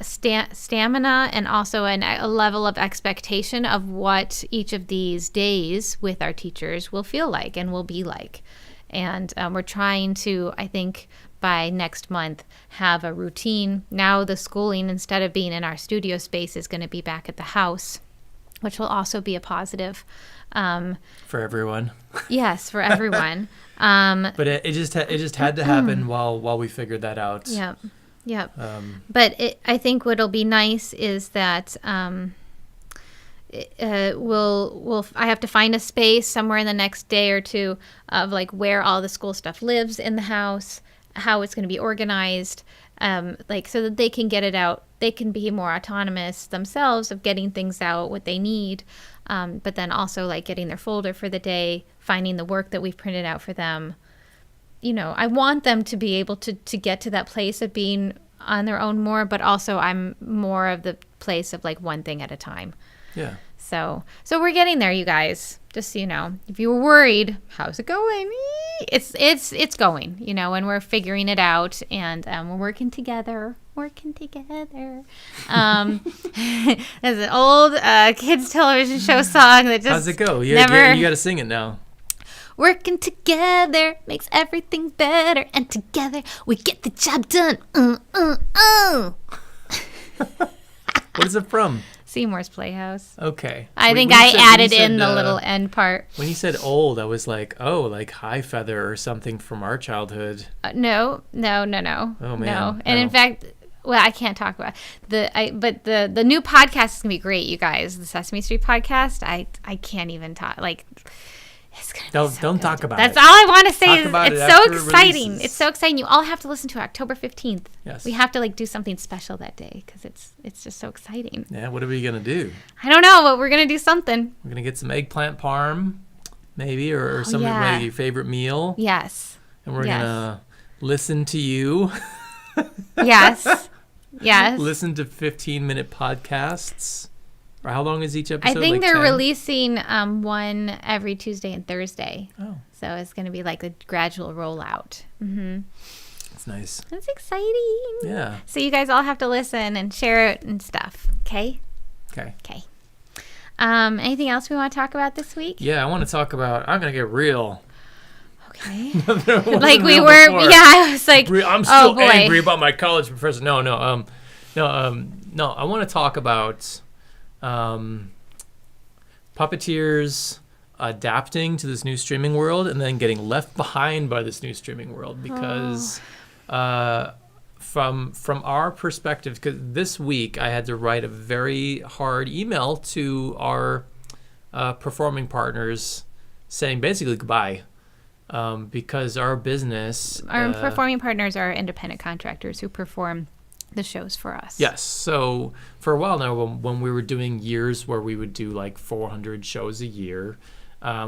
and also a level of expectation of what each of these days with our teachers will feel like and will be like. And we're trying to, I think, by next month, have a routine. Now the schooling, instead of being in our studio space, is going to be back at the house, which will also be a positive. For everyone. Yes, for everyone. But it just had to happen while we figured that out. Yep. But I think what'll be nice is that I have to find a space somewhere in the next day or two of like where all the school stuff lives in the house, how it's going to be organized, like so that they can get it out. They can be more autonomous themselves of getting things out, what they need. But then also like getting their folder for the day, finding the work that we've printed out for them. You know, I want them to be able to get to that place of being on their own more, but also I'm more of the place of like one thing at a time. Yeah. So we're getting there, you guys. Just so you know, if you were worried, how's it going? It's going, you know, and we're figuring it out, and we're working together. There's an old kids television show song that just how's it go? You got to sing it now. Working together makes everything better, and together we get the job done. What is it from? Seymour's Playhouse. Okay. I think I added in the little end part. When you said old, I was like, like High Feather or something from our childhood. No. Oh man. No. And in fact, well, I can't talk about but the new podcast is gonna be great, you guys. The Sesame Street podcast. I can't even talk like. It's gonna be don't talk about That's it. all I want to say. It's so exciting. It's so exciting. You all have to listen to it October 15th. Yes. We have to like do something special that day because it's just so exciting. Yeah. What are we gonna do? I don't know, but we're gonna do something. We're gonna get some eggplant parm, maybe, or some of your favorite meal. Yes. And we're gonna listen to you. Yes. Yes. Listen to 15-minute podcasts. Or how long is each episode? I think Like they're 10? releasing one every Tuesday and Thursday. Oh, So it's going to be like a gradual rollout. Mm-hmm. that's nice. That's exciting. Yeah. So you guys all have to listen and share it and stuff. Okay? Okay. Okay. Anything else we want to talk about this week? Yeah, I want to talk about. I'm gonna get real. Okay. Like Like we were, yeah, I was like, I'm still boy. angry about my college professor. No. I want to talk about puppeteers adapting to this new streaming world and then getting left behind by this new streaming world because from our perspective, because this week I had to write a very hard email to our performing partners saying basically goodbye. Because our business... Our performing partners are independent contractors who perform the shows for us. Yes. So for a while now, when we were doing years where we would do like 400 shows a year,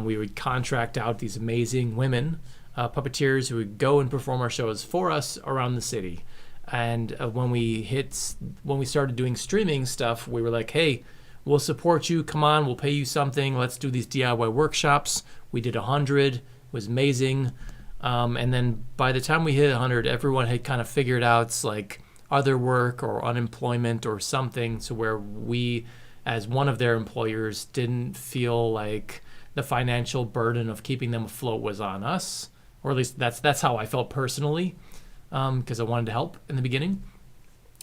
we would contract out these amazing women, puppeteers who would go and perform our shows for us around the city. And when we started doing streaming stuff, we were like, hey, we'll support you. Come on, we'll pay you something. Let's do these DIY workshops. We did 100. Was amazing. And then by the time we hit 100, everyone had kind of figured out like other work or unemployment or something to where we, as one of their employers, didn't feel like the financial burden of keeping them afloat was on us. Or at least that's how I felt personally, because I wanted to help in the beginning.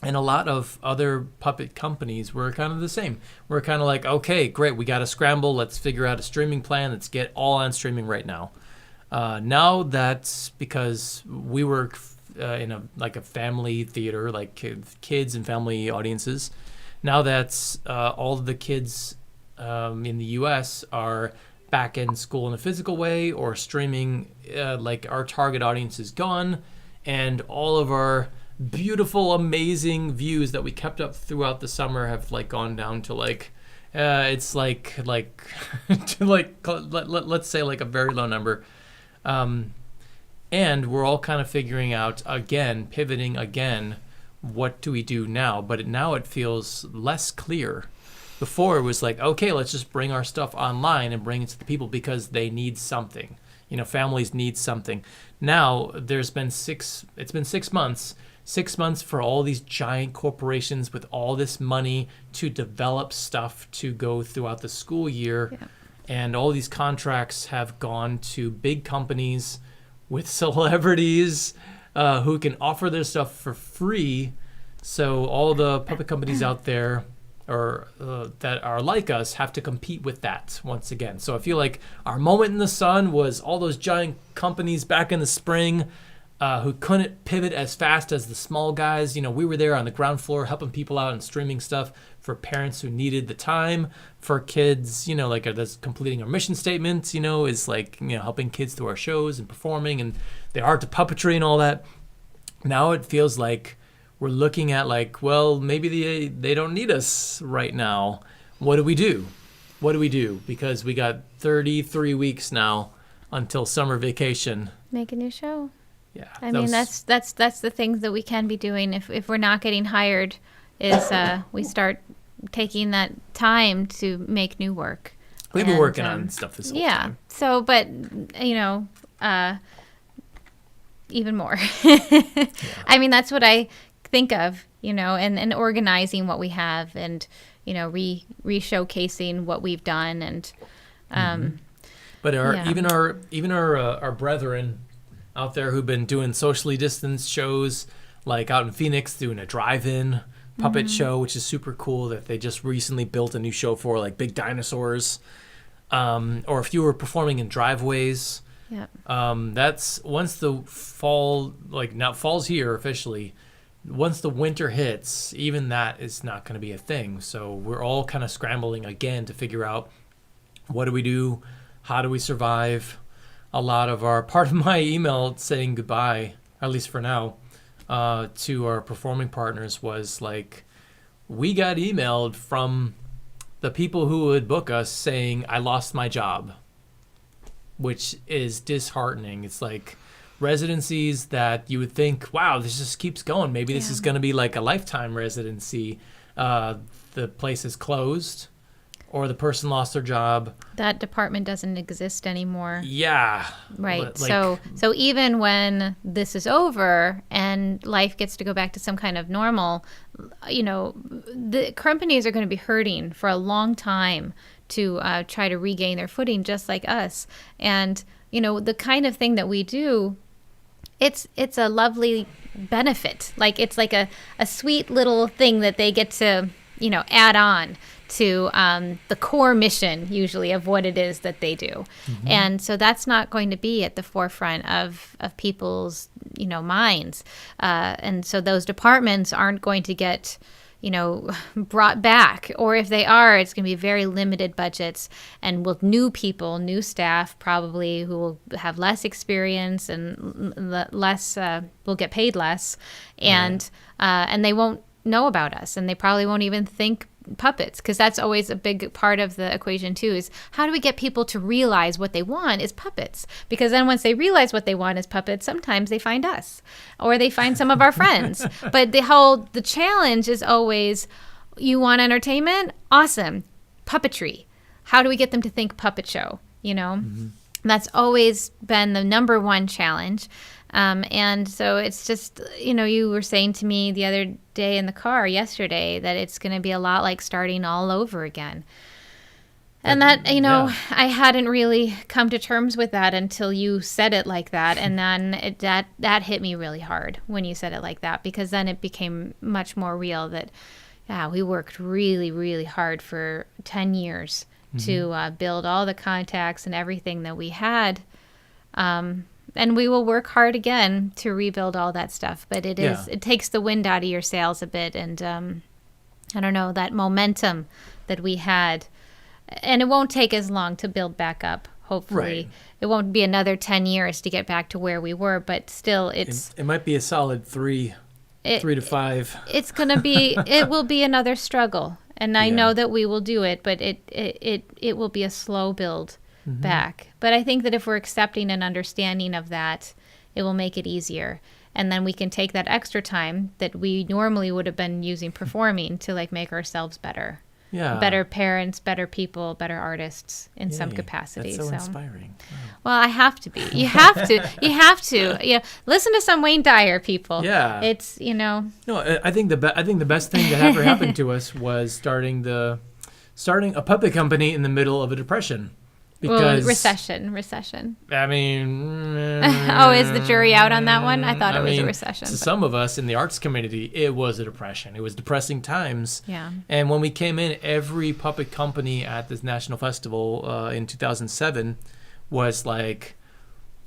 And a lot of other puppet companies were kind of the same. We're kind of like, okay, great, we got to scramble. Let's figure out a streaming plan. Let's get all on streaming right now. Now that's because we work in a family theater, like kids and family audiences. Now that's all of the kids in the U.S. are back in school in a physical way or streaming. Like our target audience is gone, and all of our beautiful, amazing views that we kept up throughout the summer have like gone down to like it's like to like let's say like a very low number. And we're all kind of figuring out again, pivoting again, what do we do now? But now it feels less clear. Before it was like, okay, let's just bring our stuff online and bring it to the people because they need something. You know, families need something. Now it's been 6 months. 6 months for all these giant corporations with all this money to develop stuff to go throughout the school year. Yeah. And all these contracts have gone to big companies with celebrities who can offer their stuff for free. So all the puppet companies out there that are like us have to compete with that once again. So I feel like our moment in the sun was all those giant companies back in the spring who couldn't pivot as fast as the small guys. You know, we were there on the ground floor helping people out and streaming stuff for parents who needed the time, for kids, you know, like that's completing our mission statement, you know, is like, you know, helping kids through our shows and performing and the art of puppetry and all that. Now it feels like we're looking at like, well, maybe they don't need us right now. What do we do? What do we do? Because we got 33 weeks now until summer vacation. Make a new show. Yeah. I mean, that's the things that we can be doing if we're not getting hired is we start taking that time to make new work. We've been working on stuff this whole time. So, but, you know, even more. I mean, that's what I think of, you know, and organizing what we have and, you know, re-showcasing what we've done. And, But even our brethren out there who've been doing socially distanced shows, like out in Phoenix doing a drive-in puppet show, which is super cool that they just recently built a new show for, like big dinosaurs. Or if you were performing in driveways, that's once the fall, like now fall's here officially, once the winter hits, even that is not going to be a thing. So we're all kind of scrambling again to figure out what do we do? How do we survive? Part of my email saying goodbye, at least for now, to our performing partners was like, we got emailed from the people who would book us saying, I lost my job, which is disheartening. It's like, residencies that you would think, wow, this just keeps going. Maybe this is going to be like a lifetime residency. The place is closed, or the person lost their job. That department doesn't exist anymore. Yeah. Right. So even when this is over and life gets to go back to some kind of normal, the companies are going to be hurting for a long time to try to regain their footing, just like us. And, the kind of thing that we do, it's a lovely benefit. Like, it's like a sweet little thing that they get to, add on to the core mission, usually, of what it is that they do. Mm-hmm. And so that's not going to be at the forefront of people's, minds. And so those departments aren't going to get, brought back. Or if they are, it's going to be very limited budgets and with new people, new staff probably, who will have less experience and less, will get paid less. And they won't know about us, and they probably won't even think puppets, because that's always a big part of the equation too, is how do we get people to realize what they want is puppets? Because then once they realize what they want is puppets, sometimes they find us or they find some of our friends. But the challenge is always, you want entertainment? Awesome. Puppetry. How do we get them to think puppet show? Mm-hmm. That's always been the number one challenge. And so it's just, you were saying to me the other day in the car yesterday that it's going to be a lot like starting all over again. And that, I hadn't really come to terms with that until you said it like that. And then that hit me really hard when you said it like that, because then it became much more real that, we worked really, really hard for 10 years to build all the contacts and everything that we had. And we will work hard again to rebuild all that stuff. But it takes the wind out of your sails a bit. And I don't know, that momentum that we had. And it won't take as long to build back up, hopefully. Right. It won't be another 10 years to get back to where we were. But still, it might be a solid 3 to 5. It's going to be, it will be another struggle. And I know that we will do it, but it will be a slow build. Mm-hmm. Back. But I think that if we're accepting and understanding of that, it will make it easier. And then we can take that extra time that we normally would have been using performing to make ourselves better. Yeah. Better parents, better people, better artists in some capacity. That's so inspiring. Wow. Well, I have to be. You have to. You have to. Listen to some Wayne Dyer, people. Yeah. It's, No, I think the best thing that ever happened to us was starting a puppet company in the middle of a depression. Because, recession. I mean... is the jury out on that one? I thought it was a recession. To some of us in the arts community, it was a depression. It was depressing times. Yeah. And when we came in, every puppet company at this national festival in 2007 was like,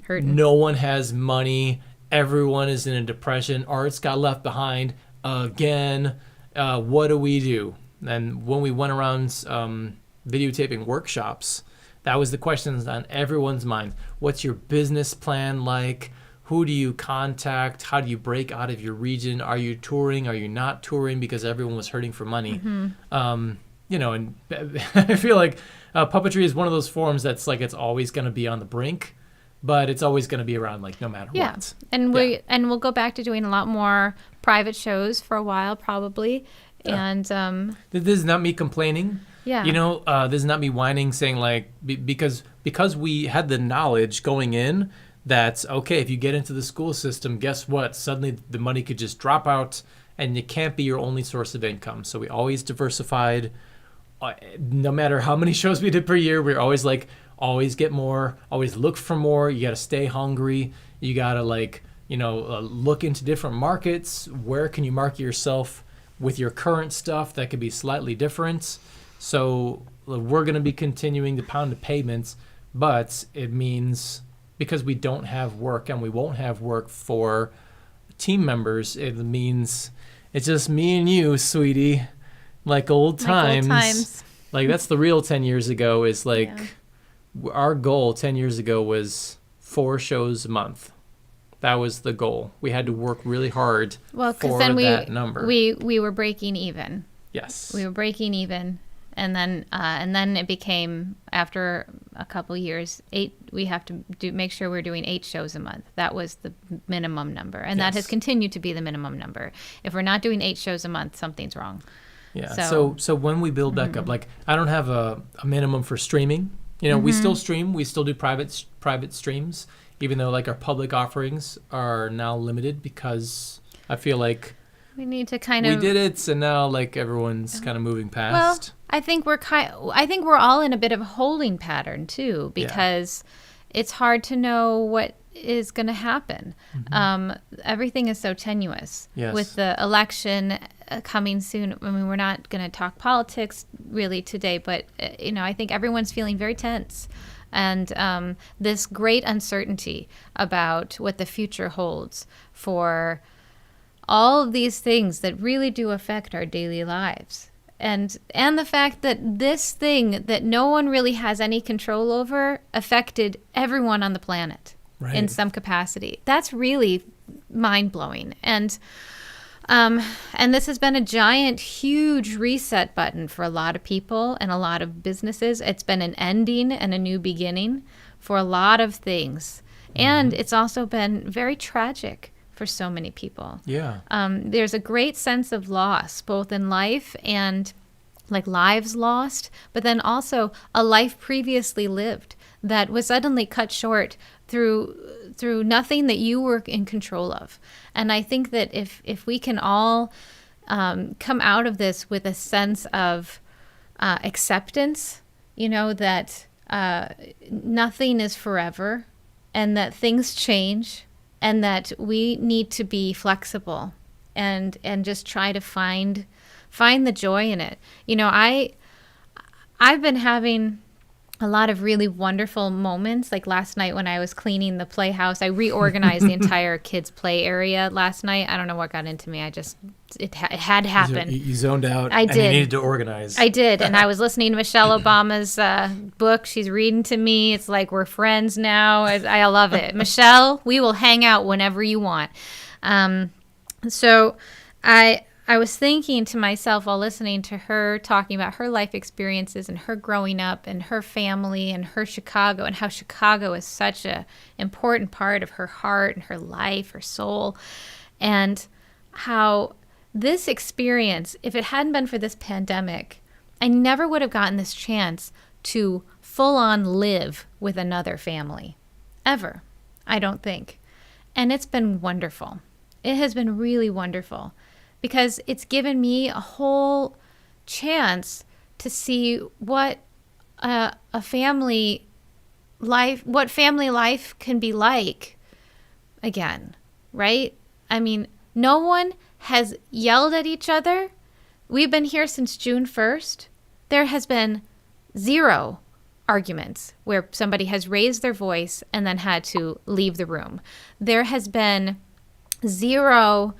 hurting. No one has money. Everyone is in a depression. Arts got left behind again. What do we do? And when we went around videotaping workshops, that was the questions on everyone's mind. What's your business plan like? Who do you contact? How do you break out of your region? Are you touring? Are you not touring? Because everyone was hurting for money. Mm-hmm. And I feel like puppetry is one of those forms that's like it's always going to be on the brink, but it's always going to be around no matter what. And we'll go back to doing a lot more private shows for a while probably. Yeah. And this is not me complaining. Yeah. This is not me whining, saying because we had the knowledge going in that, okay, if you get into the school system, guess what? Suddenly the money could just drop out and it can't be your only source of income. So we always diversified. No matter how many shows we did per year, we're always always get more, always look for more. You got to stay hungry. You got to look into different markets. Where can you market yourself with your current stuff that could be slightly different? So we're going to be continuing to pound the pavements, but it means because we don't have work and we won't have work for team members, it means it's just me and you, sweetie, like old times. Like that's the real 10 years ago is our goal 10 years ago was 4 shows a month. That was the goal. We had to work really hard for that number. We were breaking even. Yes. We were breaking even. And then it became, after a couple years, we have to make sure we're doing 8 shows a month. That was the minimum number, and that has continued to be the minimum number. If we're not doing 8 shows a month, something's wrong. Yeah. So when we build back up, like I don't have a minimum for streaming. You know, we still stream. We still do private streams, even though like our public offerings are now limited because I feel like we need to we did it, and now like everyone's kind of moving past. Well, I think we're all in a bit of a holding pattern too, because it's hard to know what is going to happen. Everything is so tenuous with the election coming soon. I mean, we're not going to talk politics really today, but I think everyone's feeling very tense, and this great uncertainty about what the future holds for all of these things that really do affect our daily lives. And the fact that this thing that no one really has any control over affected everyone on the planet in some capacity. That's really mind-blowing. And this has been a giant, huge reset button for a lot of people and a lot of businesses. It's been an ending and a new beginning for a lot of things. And it's also been very tragic for so many people. Yeah. There's a great sense of loss, both in life and like lives lost, but then also a life previously lived that was suddenly cut short through nothing that you were in control of. And I think that if we can all come out of this with a sense of acceptance, that nothing is forever and that things change, and that we need to be flexible and just try to find the joy in it. I've been having a lot of really wonderful moments. Like last night when I was cleaning the playhouse, I reorganized the entire kids' play area last night. I don't know what got into me. It had to happen. You zoned out. I did. And you needed to organize. I did. And I was listening to Michelle Obama's book. She's reading to me. It's like we're friends now. I love it. Michelle, we will hang out whenever you want. So I was thinking to myself while listening to her talking about her life experiences and her growing up and her family and her Chicago, and how Chicago is such an important part of her heart and her life, her soul, and how this experience, if it hadn't been for this pandemic, I never would have gotten this chance to full on live with another family. Ever. I don't think. And it's been wonderful. It has been really wonderful, because it's given me a whole chance to see what family life can be like again, right? I mean, no one has yelled at each other. We've been here since June 1st. There has been 0 arguments where somebody has raised their voice and then had to leave the room. There has been 0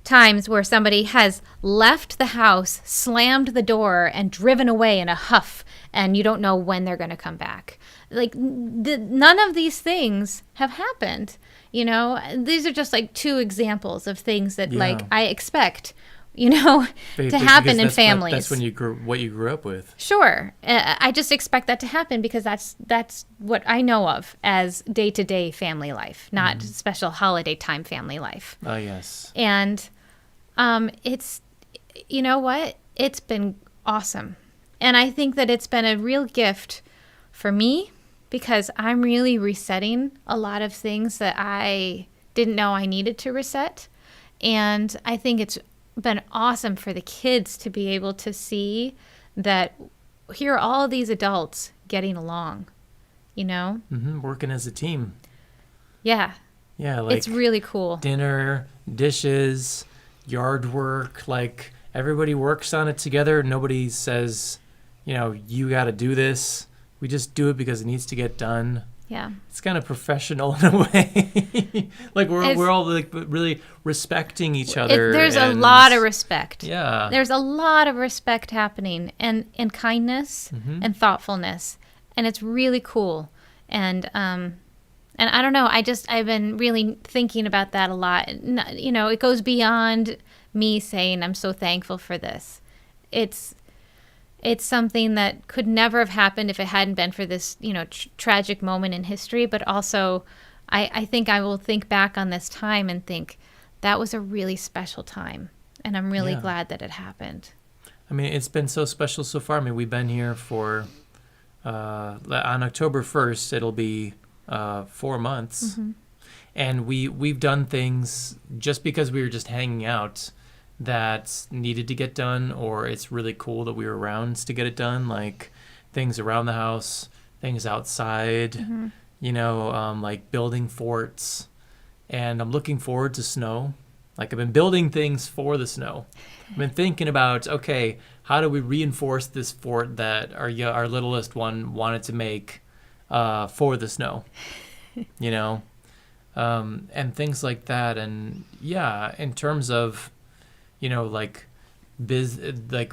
times where somebody has left the house, slammed the door, and driven away in a huff, and you don't know when they're going to come back. Like, none of these things have happened. These are just like 2 examples of things that like I expect, to happen in families. That's when what you grew up with. Sure. I just expect that to happen because that's what I know of as day-to-day family life, not special holiday time family life. Oh, yes. And it's, what? It's been awesome. And I think that it's been a real gift for me because I'm really resetting a lot of things that I didn't know I needed to reset. And I think it's been awesome for the kids to be able to see that here are all these adults getting along, Working as a team. Yeah. Yeah, like it's really cool. Dinner, dishes, yard work, like everybody works on it together. Nobody says, you got to do this. We just do it because it needs to get done. Yeah. It's kind of professional in a way. Like we're all like really respecting each other. There's a lot of respect. Yeah. There's a lot of respect happening and kindness and thoughtfulness. And it's really cool. And I don't know, I've been really thinking about that a lot. It goes beyond me saying I'm so thankful for this. It's it's something that could never have happened if it hadn't been for this, tragic moment in history. But also, I think I will think back on this time and think that was a really special time. And I'm really glad that it happened. I mean, it's been so special so far. I mean, we've been here for, on October 1st, it'll be 4 months. Mm-hmm. And we've done things just because we were just hanging out that needed to get done, or it's really cool that we were around to get it done, like things around the house, things outside, Mm-hmm. Like building forts. And I'm looking forward to snow. Like I've been building things for the snow. I've been thinking about, okay, how do we reinforce this fort that our littlest one wanted to make for the snow, and things like that. And yeah, in terms of, like like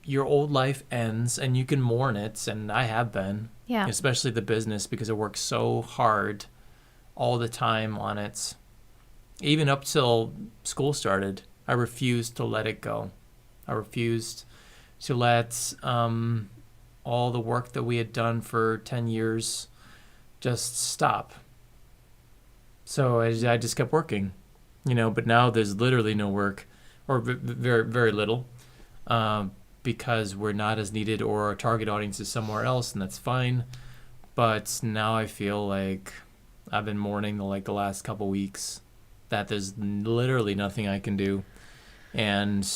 your old life ends and you can mourn it, and I have been, especially the business, because I work so hard all the time on it. Even up till school started, I refused to let it go. I refused to let all the work that we had done for 10 years just stop. So I just kept working, but now there's literally no work, or very, very little, because we're not as needed, or our target audience is somewhere else, and that's fine. But now I feel like I've been mourning the last couple weeks that there's literally nothing I can do. And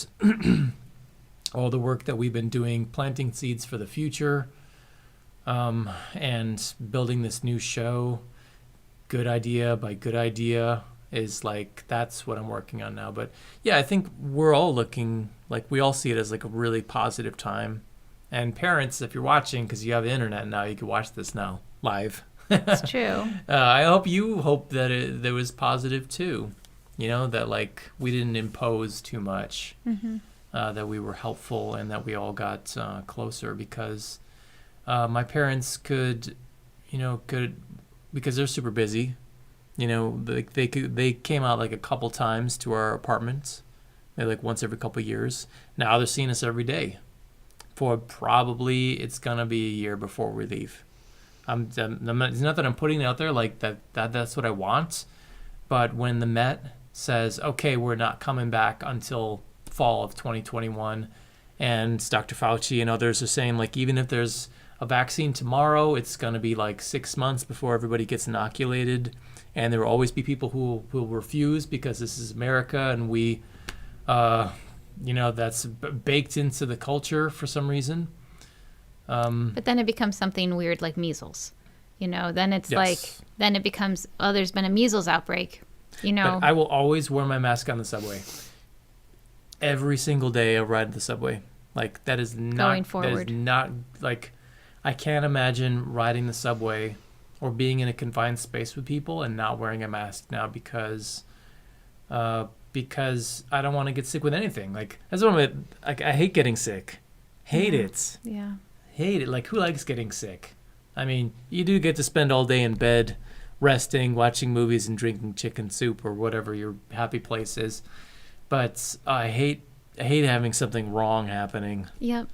all the work that we've been doing, planting seeds for the future, and building this new show, good idea by good idea, is that's what I'm working on now. But yeah, I think we're all looking, we all see it as a really positive time. And parents, if you're watching, because you have the internet now, you can watch this now live. It's true. I hope you hope that it was positive too. That we didn't impose too much, Mm-hmm. that we were helpful, and that we all got closer, because my parents could, because they're super busy, they came out a couple times to our apartment, maybe once every couple years. Now they're seeing us every day. For probably it's gonna be a year before we leave. It's not that I'm putting it out there that's what I want, but when the Met says, okay, we're not coming back until fall of 2021, and Dr. Fauci and others are saying even if there's a vaccine tomorrow, it's going to be 6 months before everybody gets inoculated, and there will always be people who will refuse, because this is America, and we that's baked into the culture for some reason. But then it becomes something weird like measles. Then it's Yes. then it becomes, there's been a measles outbreak. But I will always wear my mask on the subway. Every single day I ride the subway. That is not Going forward. That is not I can't imagine riding the subway or being in a confined space with people and not wearing a mask now, because I don't want to get sick with anything. That's one of it. I hate getting sick. Hate it. Yeah. Hate it. Who likes getting sick? I mean, you do get to spend all day in bed, resting, watching movies, and drinking chicken soup or whatever your happy place is. But I hate having something wrong happening. Yep.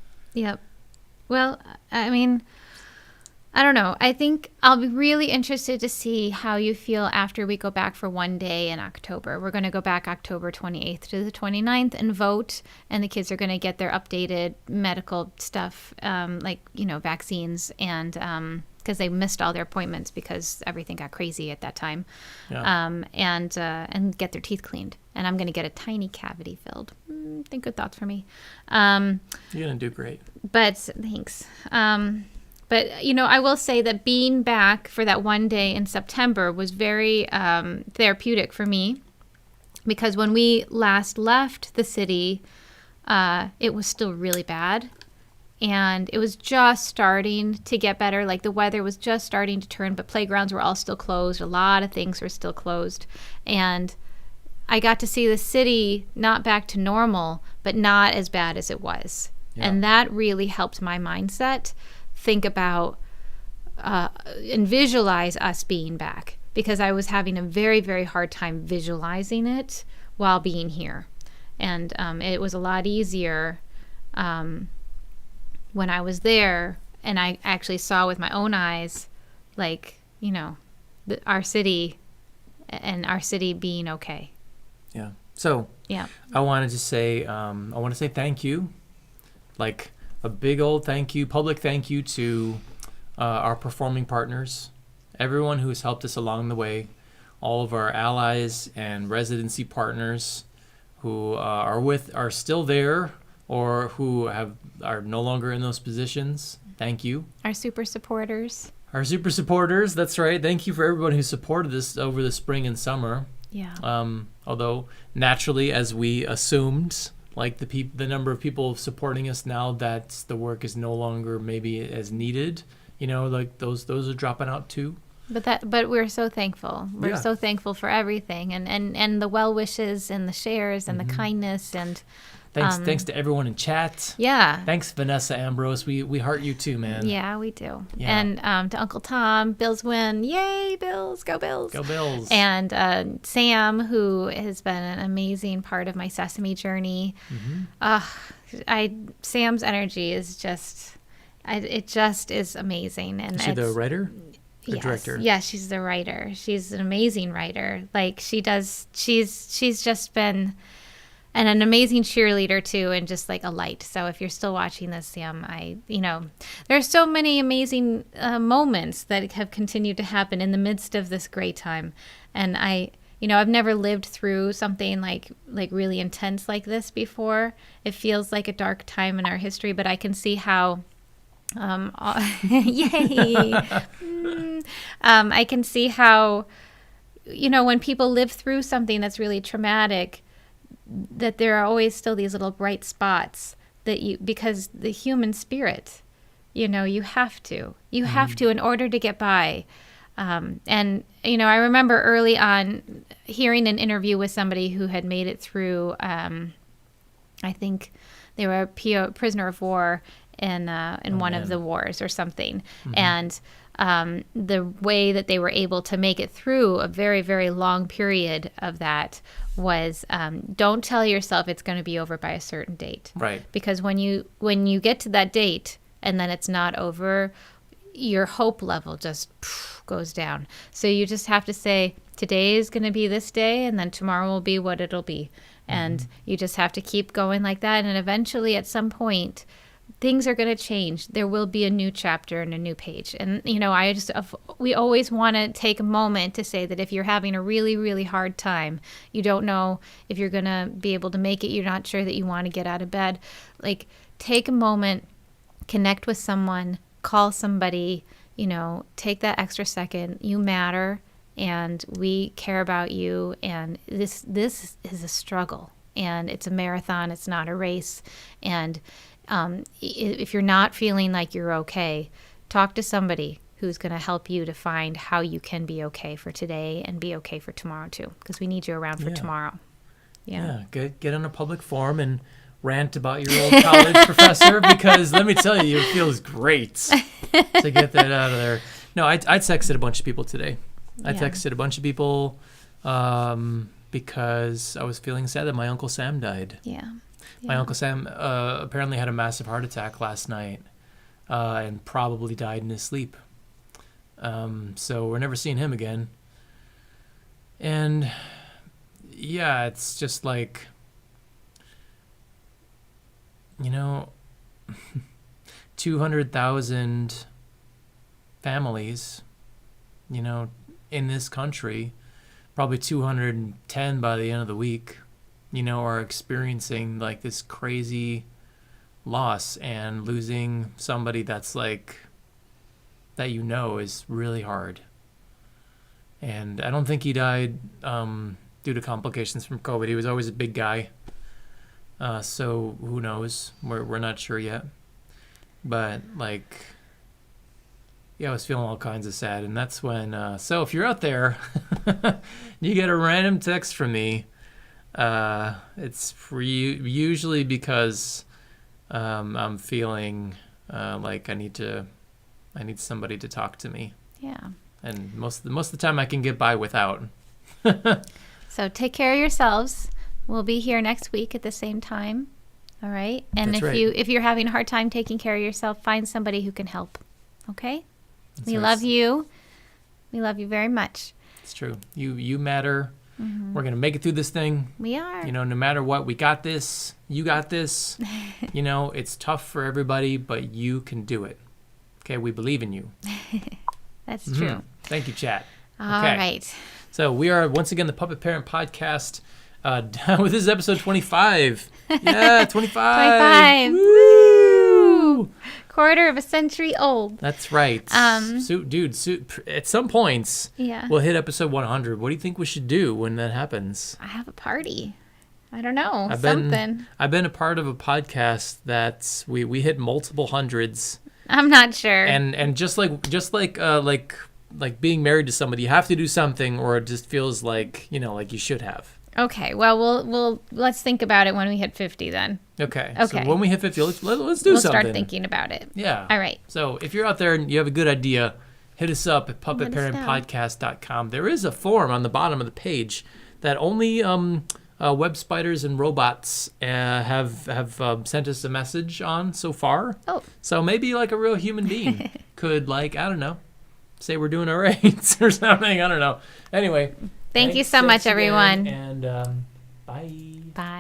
Well, I mean, I don't know. I think I'll be really interested to see how you feel after we go back for one day in October. We're going to go back October 28th to the 29th and vote, and the kids are going to get their updated medical stuff, vaccines, and because they missed all their appointments because everything got crazy at that time, and get their teeth cleaned. And I'm going to get a tiny cavity filled. Think good thoughts for me. You're going to do great. But thanks. But, I will say that being back for that one day in September was very therapeutic for me, because when we last left the city, it was still really bad. And it was just starting to get better. The weather was just starting to turn, but playgrounds were all still closed. A lot of things were still closed. And I got to see the city not back to normal, but not as bad as it was. Yeah. And that really helped my mindset think about and visualize us being back, because I was having a very, very hard time visualizing it while being here. And it was a lot easier when I was there and I actually saw with my own eyes, like, our city and our city being okay. Yeah. So Yeah. I wanted to say, thank you, like a big old thank you, public thank you to our performing partners, everyone who has helped us along the way, all of our allies and residency partners who are still there or who are no longer in those positions. Thank you. Our super supporters. Our super supporters, that's right. Thank you for everyone who supported us over the spring and summer. Yeah. Although naturally, as we assumed, like the number of people supporting us now that the work is no longer maybe as needed, like those are dropping out too. But we're so thankful. We're so thankful for everything and the well wishes and the shares and the kindness and thanks to everyone in chat. Yeah. Thanks, Vanessa Ambrose. We heart you too, man. Yeah, we do. Yeah. And to Uncle Tom, Bills win. Yay, Bills. Go Bills. Go Bills. And Sam, who has been an amazing part of my Sesame journey. Sam's energy is just, it just is amazing. And is she the writer? Or yes, director? Yeah, she's the writer. She's an amazing writer. Like she's just been an amazing cheerleader too, and just like a light. So if you're still watching this, Sam, there's so many amazing moments that have continued to happen in the midst of this great time. And I've never lived through something like really intense like this before. It feels like a dark time in our history, but I can see how yay. I can see how, when people live through something that's really traumatic, that there are always still these little bright spots because the human spirit, you have to in order to get by. And I remember early on hearing an interview with somebody who had made it through, I think they were a prisoner of war in one of the wars or something. And the way that they were able to make it through a very, very long period of that was don't tell yourself it's going to be over by a certain date. Right. Because when you get to that date and then it's not over, your hope level just goes down. So you just have to say, today is going to be this day, and then tomorrow will be what it'll be. And you just have to keep going like that. And eventually, at some point, things are going to change. There will be a new chapter and a new page. And, we always want to take a moment to say that if you're having a really, really hard time, you don't know if you're going to be able to make it, you're not sure that you want to get out of bed, like, take a moment, connect with someone, call somebody, take that extra second. You matter, and we care about you. And this is a struggle, and it's a marathon. It's not a race. And if you're not feeling like you're okay, talk to somebody who's going to help you to find how you can be okay for today and be okay for tomorrow too, because we need you around for tomorrow. Yeah. Get on a public forum and rant about your old college professor, because let me tell you, it feels great to get that out of there. No, I texted a bunch of people today. I texted a bunch of people because I was feeling sad that my Uncle Sam died. Yeah. My Uncle Sam apparently had a massive heart attack last night and probably died in his sleep. So we're never seeing him again. And yeah, it's just like, 200,000 families, in this country, probably 210 by the end of the week, are experiencing like this crazy loss, and losing somebody that's like, that is really hard. And I don't think he died due to complications from COVID. He was always a big guy. So who knows? We're not sure yet. But like, I was feeling all kinds of sad. And that's when, so if you're out there, you get a random text from me, it's for you, usually because I'm feeling like I need somebody to talk to me. Yeah. And most of the time I can get by without. So take care of yourselves. We'll be here next week at the same time. All right. And That's if right. if you're having a hard time taking care of yourself, find somebody who can help. Okay? That's We right. love you. We love you very much. It's true. You matter. We're going to make it through this thing. We are. You know, no matter what, we got this. You got this. You know, it's tough for everybody, but you can do it. Okay, we believe in you. That's true. Thank you, chat. All Okay. right. So we are once again the Puppet Parent Podcast. This is episode 25. Yeah, 25. 25. Woo! Quarter of a century old. That's right. At some points, Yeah. we'll hit episode 100. What do you think we should do when that happens? I have a party. I don't know. I've something. been a part of a podcast that we hit multiple hundreds. I'm not sure. And just like being married to somebody, you have to do something, or it just feels like like you should have. Okay. Well, let's think about it when we hit 50 then. Okay. Okay. So when we hit 50, let's do We'll something. start thinking about it. Yeah. All right. So if you're out there and you have a good idea, hit us up at puppetparentpodcast.com. There is a form on the bottom of the page that only web spiders and robots have sent us a message on so far. Oh. So maybe like a real human being could, I don't know, say we're doing all right or something. I don't know. Anyway. Thank you so much, thanks again, everyone. And bye. Bye.